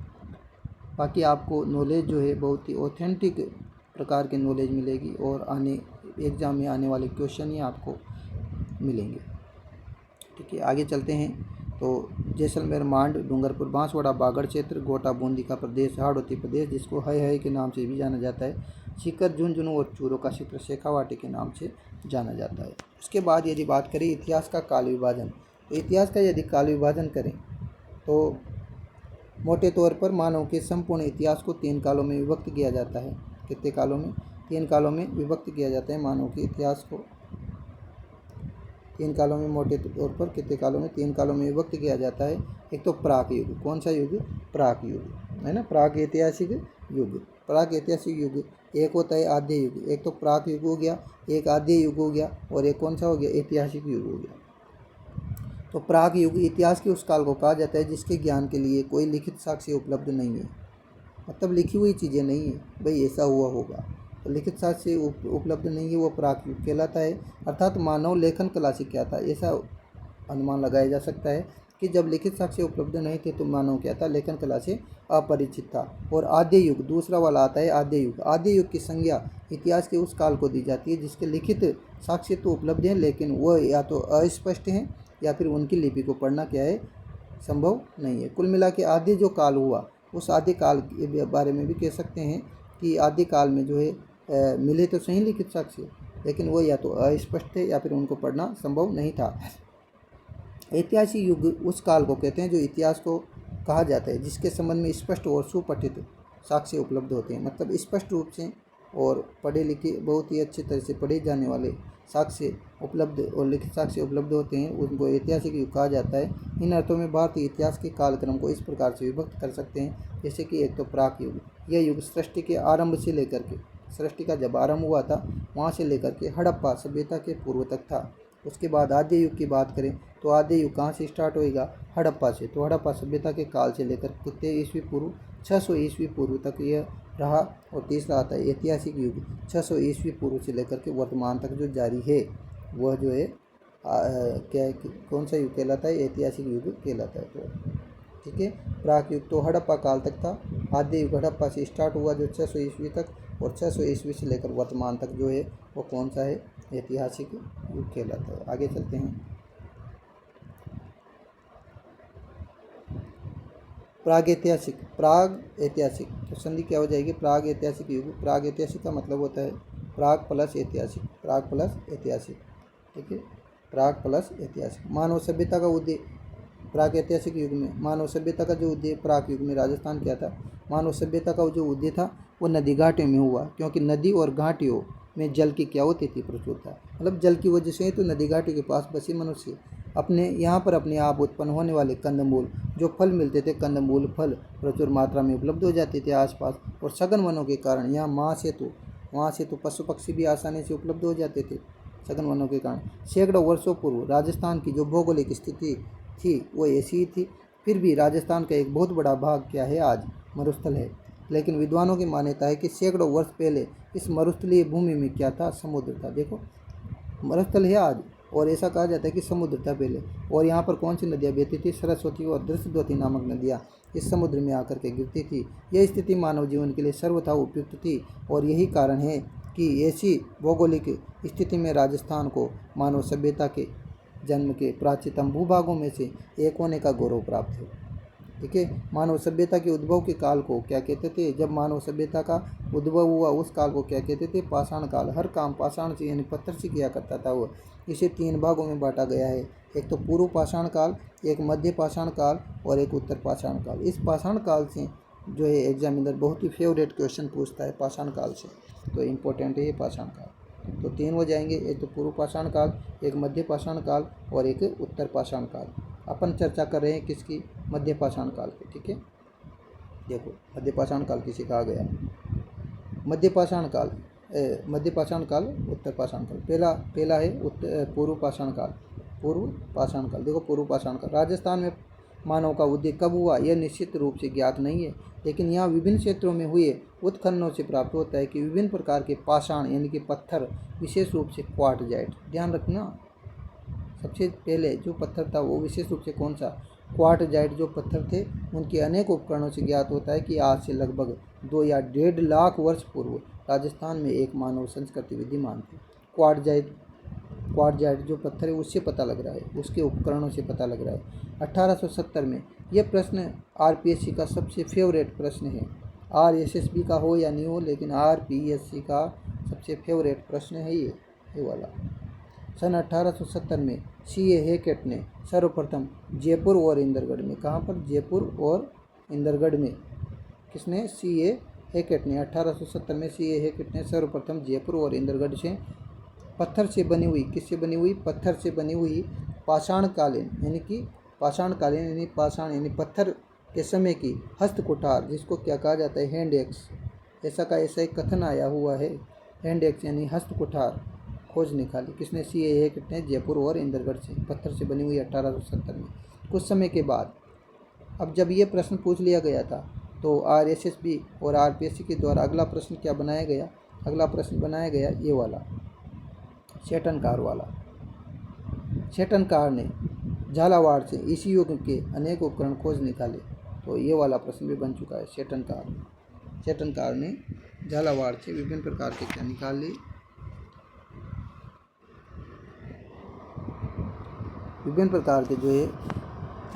बाकी आपको नॉलेज जो है बहुत ही ऑथेंटिक प्रकार की नॉलेज मिलेगी, और आने एग्ज़ाम में आने वाले क्वेश्चन ही आपको मिलेंगे। ठीक है, आगे चलते हैं। तो जैसलमेर, मांड, डूंगरपुर, बांसवाड़ा, बागड़ क्षेत्र, गोटा, बूंदी का प्रदेश, हाड़ौती प्रदेश जिसको है के नाम से भी जाना जाता है, सीकर, झुंझुनू और चूरू का क्षेत्र शेखावाटी के नाम से जाना जाता है। उसके बाद यदि बात करें इतिहास का काल विभाजन, तो इतिहास का यदि काल विभाजन करें तो मोटे तौर पर मानव के संपूर्ण इतिहास को 3 कालों में विभक्त किया जाता है। कितने कालों में? 3 कालों में विभक्त किया जाता है मानव के इतिहास को, 3 कालों में, मोटे तौर पर कितने कालों में? 3 कालों में विभक्त किया जाता है। एक तो प्राक युग, कौन सा युग? प्राक युग, है ना, प्राक ऐतिहासिक युग। प्राक ऐतिहासिक युग एक होता है आद्य युग, एक तो प्राक युग हो गया, एक आद्य युग हो गया, और एक कौन सा हो गया? ऐतिहासिक युग हो गया। तो प्राक युग इतिहास के उस काल को कहा जाता है जिसके ज्ञान के लिए कोई लिखित साक्ष्य उपलब्ध नहीं है, मतलब लिखी हुई चीज़ें नहीं है, भाई ऐसा हुआ होगा, तो लिखित साक्ष्य उपलब्ध नहीं है, वो प्राक युग कहलाता है। अर्थात मानव लेखन कला से क्या था, ऐसा अनुमान लगाया जा सकता है कि जब लिखित साक्ष्य उपलब्ध नहीं थे तो मानव क्या था, लेखन कला से अपरिचित था। और आद्य युग, दूसरा वाला आता है आद्य युग। आद्य युग की संज्ञा इतिहास के उस काल को दी जाती है जिसके लिखित साक्ष्य तो उपलब्ध हैं लेकिन वह या तो अस्पष्ट हैं या फिर उनकी लिपि को पढ़ना क्या है, संभव नहीं है। कुल मिला के आद्य जो काल हुआ उस आद्य काल के बारे में भी कह सकते हैं कि आद्य काल में जो है मिले तो सही लिखित साक्ष्य, लेकिन वो या तो अस्पष्ट थे या फिर उनको पढ़ना संभव नहीं था। ऐतिहासिक युग उस काल को कहते हैं जो इतिहास को कहा जाता है जिसके संबंध में स्पष्ट और सुपठित साक्ष्य उपलब्ध होते हैं। मतलब स्पष्ट रूप से और पढ़े लिखे बहुत ही अच्छी तरह से पढ़े जाने वाले साक्ष्य उपलब्ध और लिखित साक्ष्य उपलब्ध होते हैं, उनको ऐतिहासिक युग कहा जाता है। इन अर्थों में भारतीय इतिहास के कालक्रम को इस प्रकार से विभक्त कर सकते हैं, जैसे कि एक तो प्राक युग, यह युग सृष्टि के आरंभ से लेकर के, सृष्टि का जब आरंभ हुआ था वहाँ से लेकर के हड़प्पा सभ्यता के पूर्व तक था। उसके बाद आद्य युग की बात करें तो आद्य युग कहाँ से स्टार्ट होएगा, हड़प्पा से। तो हड़प्पा सभ्यता के काल से लेकर कितने ईस्वी पूर्व, 600 ईस्वी पूर्व तक यह रहा। और तीसरा आता है ऐतिहासिक युग, 600 ईस्वी पूर्व से लेकर के वर्तमान तक जो जारी है वह जो है क्या कौन सा युग कहलाता है, ऐतिहासिक युग कहलाता है। तो ठीक है, प्राक युग तो हड़प्पा काल तक था। आद्य युग हड़प्पा से स्टार्ट हुआ जो 600 ईस्वी तक, और 600 ईस्वी से लेकर वर्तमान तक जो है वो कौन सा है, ऐतिहासिक युग कहलाता है। आगे चलते हैं। प्राग ऐतिहासिक, प्राग ऐतिहासिक तो संधि क्या हो जाएगी, प्राग ऐतिहासिक युग। प्राग ऐतिहासिक का मतलब होता है प्राग प्लस ऐतिहासिक, प्राग प्लस ऐतिहासिक। ठीक है, प्राग प्लस ऐतिहासिक। मानव सभ्यता का उदय प्राग ऐतिहासिक युग में, मानव सभ्यता का जो उदय प्राग युग में राजस्थान क्या था, मानव सभ्यता का जो उदय था वो नदी घाटियों में हुआ, क्योंकि नदी और घाटियों में जल की क्या होती थी, प्रचुरता। मतलब जल की वजह से तो नदी घाटियों के पास बसे मनुष्य अपने यहाँ पर अपने आप उत्पन्न होने वाले कंदमूल, जो फल मिलते थे, कंदमूल फल प्रचुर मात्रा में उपलब्ध हो जाते थे आसपास। और सघन वनों के कारण यहाँ वहाँ से तो पशु पक्षी भी आसानी से उपलब्ध हो जाते थे सघन वनों के कारण। सैकड़ों वर्षों पूर्व राजस्थान की जो भौगोलिक स्थिति थी वो ऐसी ही थी। फिर भी राजस्थान का एक बहुत बड़ा भाग क्या है, आज मरुस्थल है। लेकिन विद्वानों की मान्यता है कि सैकड़ों वर्ष पहले इस मरुस्थलीय भूमि में क्या था, समुद्र था। देखो मरुस्थल है आज, और ऐसा कहा जाता है कि समुद्र था पहले। और यहाँ पर कौन सी नदियाँ बहती थी, सरस्वती और दृष्टद्वती नामक नदियाँ इस समुद्र में आकर के गिरती थी। यह स्थिति मानव जीवन के लिए सर्वथा उपयुक्त थी, और यही कारण है कि ऐसी भौगोलिक स्थिति में राजस्थान को मानव सभ्यता के जन्म के प्राचीनतम भूभागों में से एक होने का गौरव प्राप्त है। ठीक है, मानव सभ्यता के उद्भव के काल को क्या कहते थे, जब मानव सभ्यता का उद्भव हुआ उस काल को क्या कहते थे, पाषाण काल। हर काम पाषाण से यानी पत्थर से किया करता था वो। इसे 3 भागों में बांटा गया है, एक तो पूर्व पाषाण काल, एक मध्य पाषाण काल और एक उत्तर पाषाण काल। इस पाषाण काल से जो है एग्जामिनर बहुत ही फेवरेट क्वेश्चन पूछता है पाषाण काल से, तो इम्पोर्टेंट है ये पाषाण काल। तो 3 हो जाएंगे, एक तो पूर्व पाषाण काल, एक मध्य पाषाण काल और एक उत्तर पाषाण काल। अपन चर्चा कर रहे हैं किसकी, मध्य पाषाण काल की। ठीक है, देखो मध्य पाषाण काल किसे कहा गया, मध्य पाषाण काल, मध्य पाषाण काल, उत्तर पाषाण काल। पहला है पूर्व पाषाण काल। पूर्व पाषाण काल, देखो पूर्व पाषाण काल। राजस्थान में मानव का उदय कब हुआ यह निश्चित रूप से ज्ञात नहीं है, लेकिन यहाँ विभिन्न क्षेत्रों में हुए उत्खननों से प्राप्त होता है कि विभिन्न प्रकार के पाषाण यानी कि पत्थर, विशेष रूप से क्वार्टजाइट, ध्यान रखना सबसे पहले जो पत्थर था वो विशेष रूप से कौन सा, क्वार्टजाइट जो पत्थर थे, उनके अनेक उपकरणों से ज्ञात होता है कि आज से लगभग 2 या 1.5 लाख वर्ष पूर्व राजस्थान में एक मानव संस्कृति विद्यमान थी। क्वार्टजाइट जो पत्थर है उससे पता लग रहा है, उसके उपकरणों से पता लग रहा है। 1870 में यह प्रश्न आरपीएससी का सबसे फेवरेट प्रश्न है। आरएसएसबी का हो या नहीं हो, लेकिन आरपीएससी का सबसे फेवरेट प्रश्न है ये वाला। सन 1870 में सीए हैकेट ने सर्वप्रथम जयपुर और इंदरगढ़ में, कहाँ पर, जयपुर और इंदरगढ़ में, किसने, सीए हैकेट ने 1870 में सीए हैकेट ने सर्वप्रथम जयपुर और इंदरगढ़ से पत्थर से बनी हुई, किससे बनी हुई, पत्थर से बनी हुई पाषाणकालीन यानी पत्थर के समय की हस्त कुठार, जिसको क्या कहा जाता है, हैंड एक्स, ऐसा एक कथन आया हुआ है, हैंड एक्स यानी हस्त कुठार खोज निकाली। किसने, सीए हैकेट ने जयपुर और इंदरगढ़ से पत्थर से बनी हुई 1870 में। कुछ समय के बाद अब जब ये प्रश्न पूछ लिया गया था तो आरएसएसबी और आरपीएससी के द्वारा अगला प्रश्न क्या बनाया गया, अगला प्रश्न बनाया गया ये वाला, शेटनकार वाला। शेटनकार ने झालावाड़ से इसी युग के अनेक उपकरण खोज निकाले। तो ये वाला प्रश्न भी बन चुका है। चेतनकार ने झालावाड़ से विभिन्न प्रकार के क्या निकाल लिए, विभिन्न प्रकार के जो है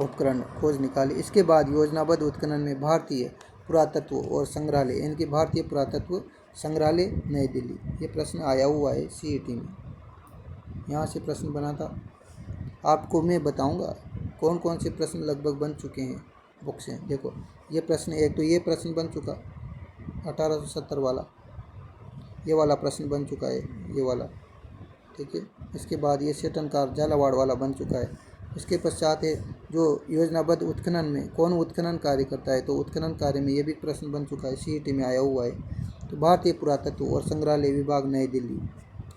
उपकरण खोज निकाले। इसके बाद योजनाबद्ध उत्खनन में भारतीय पुरातत्व और संग्रहालय, इनकी भारतीय पुरातत्व संग्रहालय नई दिल्ली, ये प्रश्न आया हुआ है सीईटी में, यहाँ से प्रश्न बना था। आपको मैं बताऊंगा कौन कौन से प्रश्न लगभग बन चुके हैं बुक से। देखो ये प्रश्न, एक तो ये प्रश्न बन चुका 1870 वाला, ये वाला प्रश्न बन चुका है, ये वाला, ठीक है। इसके बाद ये चेतनकार झालावाड़ वाला बन चुका है। इसके पश्चात है जो योजनाबद्ध उत्खनन में कौन उत्खनन कार्य करता है, तो उत्खनन कार्य में ये भी प्रश्न बन चुका है, सीईटी में आया हुआ है। तो भारतीय पुरातत्व और संग्रहालय विभाग नई दिल्ली,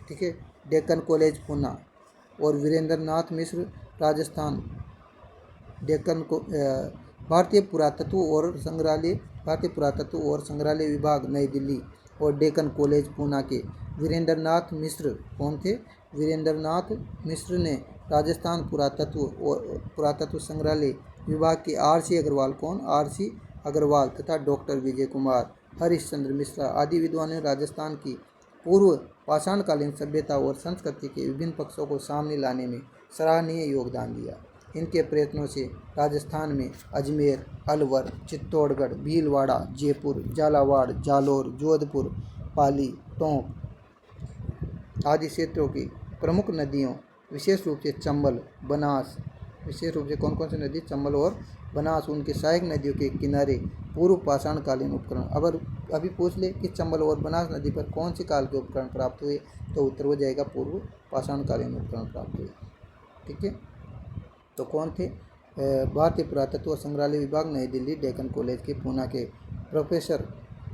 ठीक है। डेक्कन कॉलेज पूना और वीरेंद्र नाथ मिश्र राजस्थान। डेक्कन को भारतीय पुरातत्व और संग्रहालय विभाग नई दिल्ली और डेक्कन कॉलेज पूना के वीरेंद्र नाथ मिश्र कौन थे? वीरेंद्र नाथ मिश्र ने राजस्थान पुरातत्व संग्रहालय विभाग के आर.सी. अग्रवाल कौन? आर.सी. अग्रवाल तथा डॉक्टर विजय कुमार हरिश्चंद्र मिश्रा आदि विद्वानों ने राजस्थान की पूर्व पाषाणकालीन सभ्यता और संस्कृति के विभिन्न पक्षों को सामने लाने में सराहनीय योगदान दिया। इनके प्रयत्नों से राजस्थान में अजमेर, अलवर, चित्तौड़गढ़, भीलवाड़ा, जयपुर, झालावाड़, जालौर, जोधपुर, पाली, टोंक आदि क्षेत्रों की प्रमुख नदियों, विशेष रूप से चंबल, बनास, विशेष रूप से कौन कौन सी नदी? चंबल और बनास, उनके सहायक नदियों के किनारे पूर्व पाषाणकालीन उपकरण। अगर अभी पूछ ले कि चंबल और बनास नदी पर कौन से काल के उपकरण प्राप्त हुए, तो उत्तर हो जाएगा पूर्व पाषाणकालीन उपकरण प्राप्त हुए, ठीक है। तो कौन थे? भारतीय पुरातत्व और संग्रहालय विभाग नई दिल्ली, डेक्कन कॉलेज के पूना के प्रोफेसर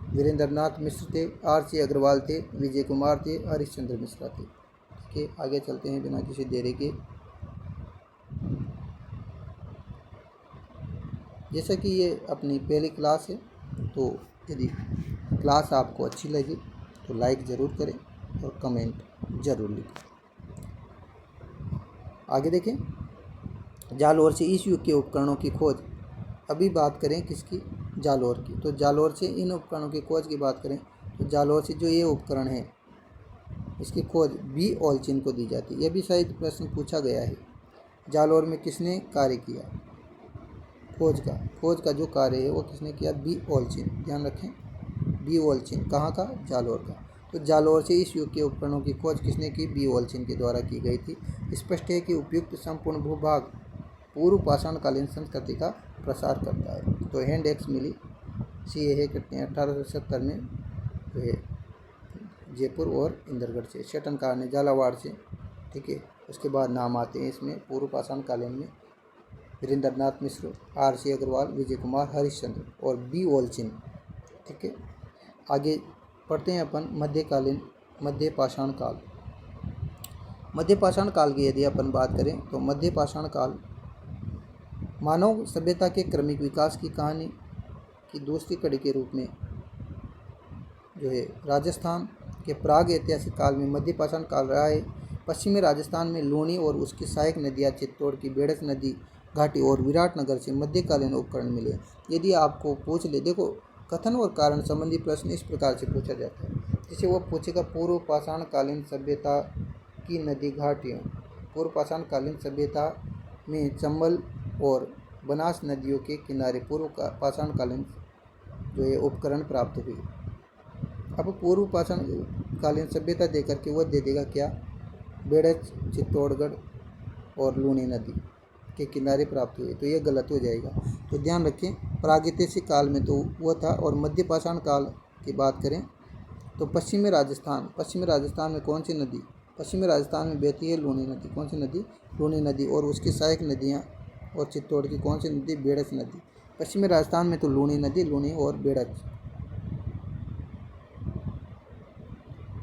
वीरेंद्र नाथ मिश्र थे, आर.सी. अग्रवाल थे, विजय कुमार थे, हरिश्चंद्र मिश्रा थे, ठीक है। आगे चलते हैं बिना किसी देरी के। जैसा कि ये अपनी पहली क्लास है, तो यदि क्लास आपको अच्छी लगी तो लाइक ज़रूर करें और कमेंट ज़रूर लिखें। आगे देखें, जालौर से इस युग के उपकरणों की खोज। अभी बात करें किसकी? जालौर की। तो जालौर से इन उपकरणों की खोज की बात करें तो जालौर से जो ये उपकरण है इसकी खोज बी. ओलचिन को दी जाती है। यह भी शायद प्रश्न पूछा गया है। जालौर में किसने कार्य किया खोज का जो कार्य है वो किसने किया? बी. ओलचिन, ध्यान रखें, बी. ओलचिन। कहाँ का? जालौर का। तो जालौर से इस युग के उपकरणों की खोज किसने की? बी. ओलचिन के द्वारा की गई थी। स्पष्ट है कि उपयुक्त संपूर्ण भूभाग पूर्व पाषाणकालीन संस्कृति का प्रसार करता है। तो हैंड एक्स मिली सी है कितने 1870 में जो है जयपुर और इंदरगढ़ से। चेतनकार ने झालावाड़ से, ठीक है। उसके बाद नाम आते हैं इसमें पूर्व पाषाणकालीन में वीरेंद्र नाथ मिश्र, आर.सी. अग्रवाल, विजय कुमार हरिश्चंद्र और बी. ओलचिन, ठीक है। आगे पढ़ते हैं अपन मध्य पाषाण काल। मध्य पाषाण काल की यदि अपन बात करें तो मध्य पाषाण काल मानव सभ्यता के क्रमिक विकास की कहानी की दूसरी कड़ी के रूप में जो है राजस्थान के प्राग ऐतिहासिक काल में मध्य पाषाण काल रहा है। पश्चिमी राजस्थान में लूणी और उसकी सहायक नदियाँ चित्तौड़ की बेड़क नदी घाटी और विराटनगर से मध्यकालीन उपकरण मिले। यदि आपको पूछ ले, देखो कथन और कारण संबंधी प्रश्न इस प्रकार से पूछा जाता है, जिसे वो पूछेगा पूर्व पाषाणकालीन सभ्यता की नदी घाटियों। पूर्व पाषाणकालीन सभ्यता में चंबल और बनास नदियों के किनारे पूर्व पाषाणकालीन जो है उपकरण प्राप्त हुए। अब पूर्व पाषाणकालीन सभ्यता दे करके वह दे देगा क्या? बेड़च, चित्तौड़गढ़ और लूणी नदी के किनारे प्राप्त हुए, तो ये गलत हो जाएगा। तो ध्यान रखें, प्रागैतिहासिक काल में तो वो था। और मध्य पाषाण काल की बात करें तो पश्चिमी राजस्थान में कौन सी नदी? पश्चिमी राजस्थान में बहती है लूणी नदी। कौन सी नदी? लूणी नदी। और उसकी सहायक नदियाँ और चित्तौड़ की कौन सी नदी? बेड़च नदी। पश्चिमी राजस्थान में तो लूणी नदी, लूणी और बेड़च,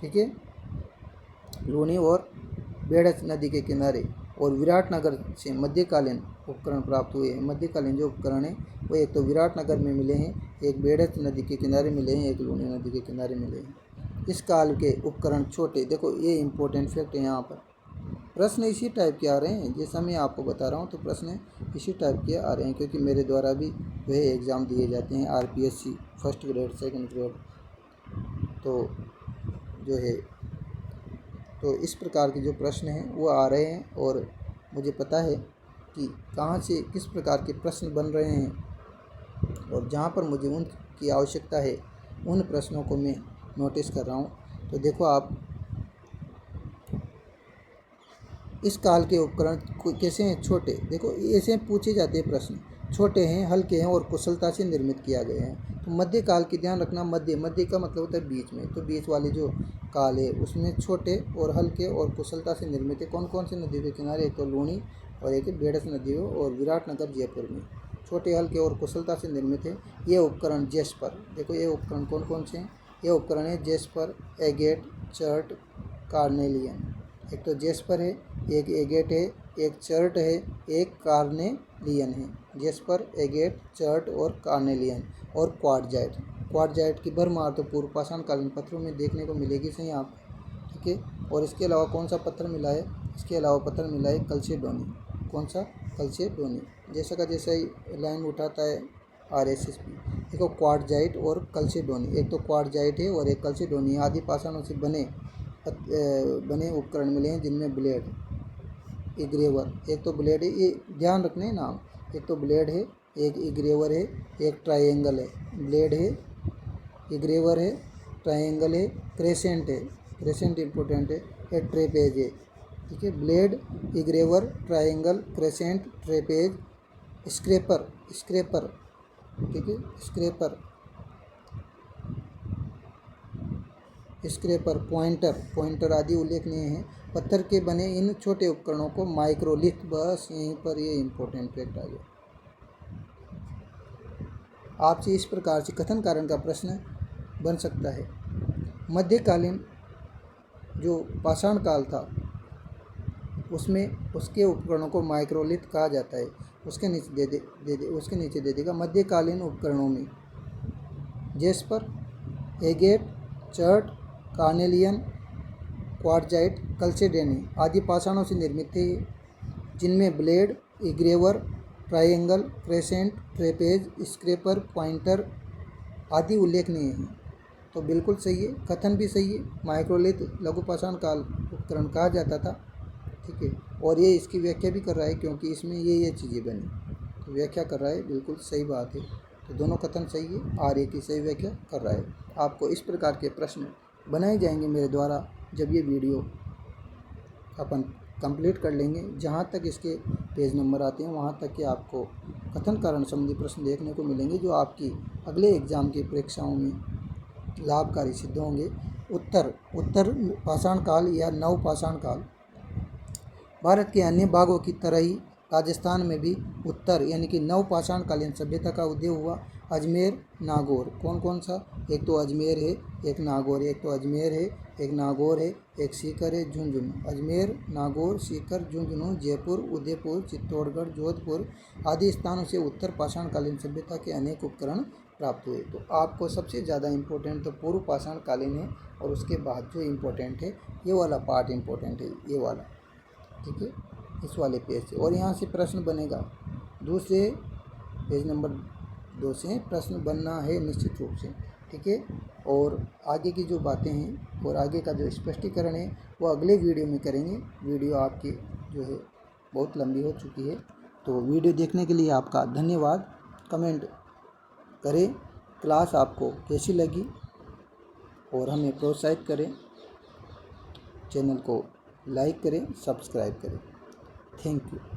ठीक है। लूणी और बेड़च नदी के किनारे और विराटनगर से मध्यकालीन उपकरण प्राप्त हुए हैं। मध्यकालीन जो उपकरण है वो एक तो विराटनगर में मिले हैं, एक बेड़च नदी के किनारे मिले हैं, एक लूणी नदी के किनारे मिले हैं। इस काल के उपकरण छोटे, देखो ये इंपॉर्टेंट फैक्ट है यहाँ पर, प्रश्न इसी टाइप के आ रहे हैं, जैसा मैं आपको बता रहा हूँ तो प्रश्न इसी टाइप के आ रहे हैं, क्योंकि मेरे द्वारा भी वह एग्ज़ाम दिए जाते हैं RPSC first grade second grade, तो जो है तो इस प्रकार के जो प्रश्न हैं वो आ रहे हैं, और मुझे पता है कि कहाँ से किस प्रकार के प्रश्न बन रहे हैं, और जहाँ पर मुझे उनकी आवश्यकता है उन प्रश्नों को मैं नोटिस कर रहा हूँ। तो देखो आप, इस काल के उपकरण कैसे हैं? छोटे। देखो ऐसे पूछे जाते हैं प्रश्न, छोटे हैं, हल्के हैं और कुशलता से निर्मित किया गए हैं। तो मध्य काल की ध्यान रखना, मध्य का मतलब होता है बीच में, तो बीच वाले जो काल है उसमें छोटे और हल्के और कुशलता से निर्मित है। कौन कौन से नदियों के किनारे? एक तो लूणी और एक बेडस नदी हो, और विराटनगर जयपुर में छोटे, हल्के और कुशलता से निर्मित है ये उपकरण। जेस्पर, देखो ये उपकरण कौन कौन से हैं? ये उपकरण है जेस्पर, एगेट, चर्ट, कार्नेलियन। एक तो जेस्पर है, एक एगेट है, एक चर्ट है, एक कार्नेलियन है। जेस्पर, एगेट, चर्ट और कार्नेलियन। और क्वार्टजाइट। क्वार्टजाइट की भरमार तो पूर्व पाषाण कालीन पत्थरों में देखने को मिलेगी सही आप, ठीक है। और इसके अलावा कौन सा पत्थर मिला है? इसके अलावा पत्थर मिला है कल्चेडोनी। कौन सा? कल्चेडोनी। जैसा का जैसा ही लाइन उठाता है RSSB। देखो क्वार्टजाइट और कल्चेडोनी, एक तो क्वार्टजाइट है और एक कल्चेडोनी, आदि पाषाणों से बने उपकरण मिले हैं, जिनमें ब्लेड, इग्रेवर, एक तो ब्लेड है, ये ध्यान रखना है नाम, एक तो ब्लेड है, एक इग्रेवर है, एक ट्रायंगल है। ब्लेड है, इग्रेवर है, ट्रायंगल है, क्रेसेंट है, क्रेसेंट इंपॉर्टेंट है, एक ट्रेपेज है, ठीक है। Blade, engraver, triangle, crescent, trapeze, scraper, scraper, ठीक है, स्क्रेपर, स्क्रेपर, पॉइंटर आदि उल्लेखनीय हैं। पत्थर के बने इन छोटे उपकरणों को माइक्रोलिथ, बस यहीं पर ये इम्पोर्टेंट फैक्ट आ गया। आपसे इस प्रकार से कथन कारण का प्रश्न बन सकता है। मध्यकालीन जो पाषाण काल था उसमें उसके उपकरणों को माइक्रोलिथ कहा जाता है। उसके नीचे उसके नीचे दे देगा मध्यकालीन उपकरणों में jasper, agate, chert, carnelian, quartzite, chalcedony आदि पाषाणों से निर्मित थे, जिनमें blade, engraver, triangle, crescent, trapeze, scraper, pointer आदि उल्लेखनीय हैं। तो बिल्कुल सही है, कथन भी सही है। माइक्रोलिथ लघु पाषाण काल उपकरण कहा जाता था, ठीक है। और ये इसकी व्याख्या भी कर रहा है, क्योंकि इसमें ये चीज़ें बनी, तो व्याख्या कर रहा है, बिल्कुल सही बात है। तो दोनों कथन सही है, आर्य की सही व्याख्या कर रहा है। आपको इस प्रकार के प्रश्न बनाए जाएंगे मेरे द्वारा, जब ये वीडियो अपन कंप्लीट कर लेंगे। जहाँ तक इसके पेज नंबर आते हैं वहाँ तक के आपको कथन कारण संबंधी प्रश्न देखने को मिलेंगे, जो आपकी अगले एग्ज़ाम की परीक्षाओं में लाभकारी सिद्ध होंगे। उत्तर पाषाण काल या नव पाषाण काल। भारत के अन्य भागों की तरह ही राजस्थान में भी उत्तर यानी कि नव पाषाण कालीन सभ्यता का उदय हुआ। अजमेर, नागौर, कौन कौन सा? एक तो अजमेर है, एक नागौर है। एक तो अजमेर है, एक नागौर है, एक सीकर है, झुंझुनू। अजमेर, नागौर, सीकर, झुंझुनू, जयपुर, उदयपुर, चित्तौड़गढ़, जोधपुर आदि स्थानों से उत्तर पाषाण कालीन सभ्यता के अनेक उपकरण प्राप्त हुए। तो आपको सबसे ज़्यादा इम्पोर्टेंट तो पूर्व पाषाण कालीन है, और उसके बाद जो इम्पोर्टेंट है ये वाला पार्ट इम्पोर्टेंट है, ये वाला, ठीक है, इस वाले पेज से। और यहाँ से प्रश्न बनेगा, दूसरे पेज नंबर 2 से प्रश्न बनना है निश्चित रूप से, ठीक है। और आगे की जो बातें हैं और आगे का जो स्पष्टीकरण है वो अगले वीडियो में करेंगे। वीडियो आपकी जो है बहुत लंबी हो चुकी है, तो वीडियो देखने के लिए आपका धन्यवाद। कमेंट करें क्लास आपको कैसी लगी, और हमें प्रोत्साहित करें, चैनल को लाइक करें, सब्सक्राइब करें। Thank you.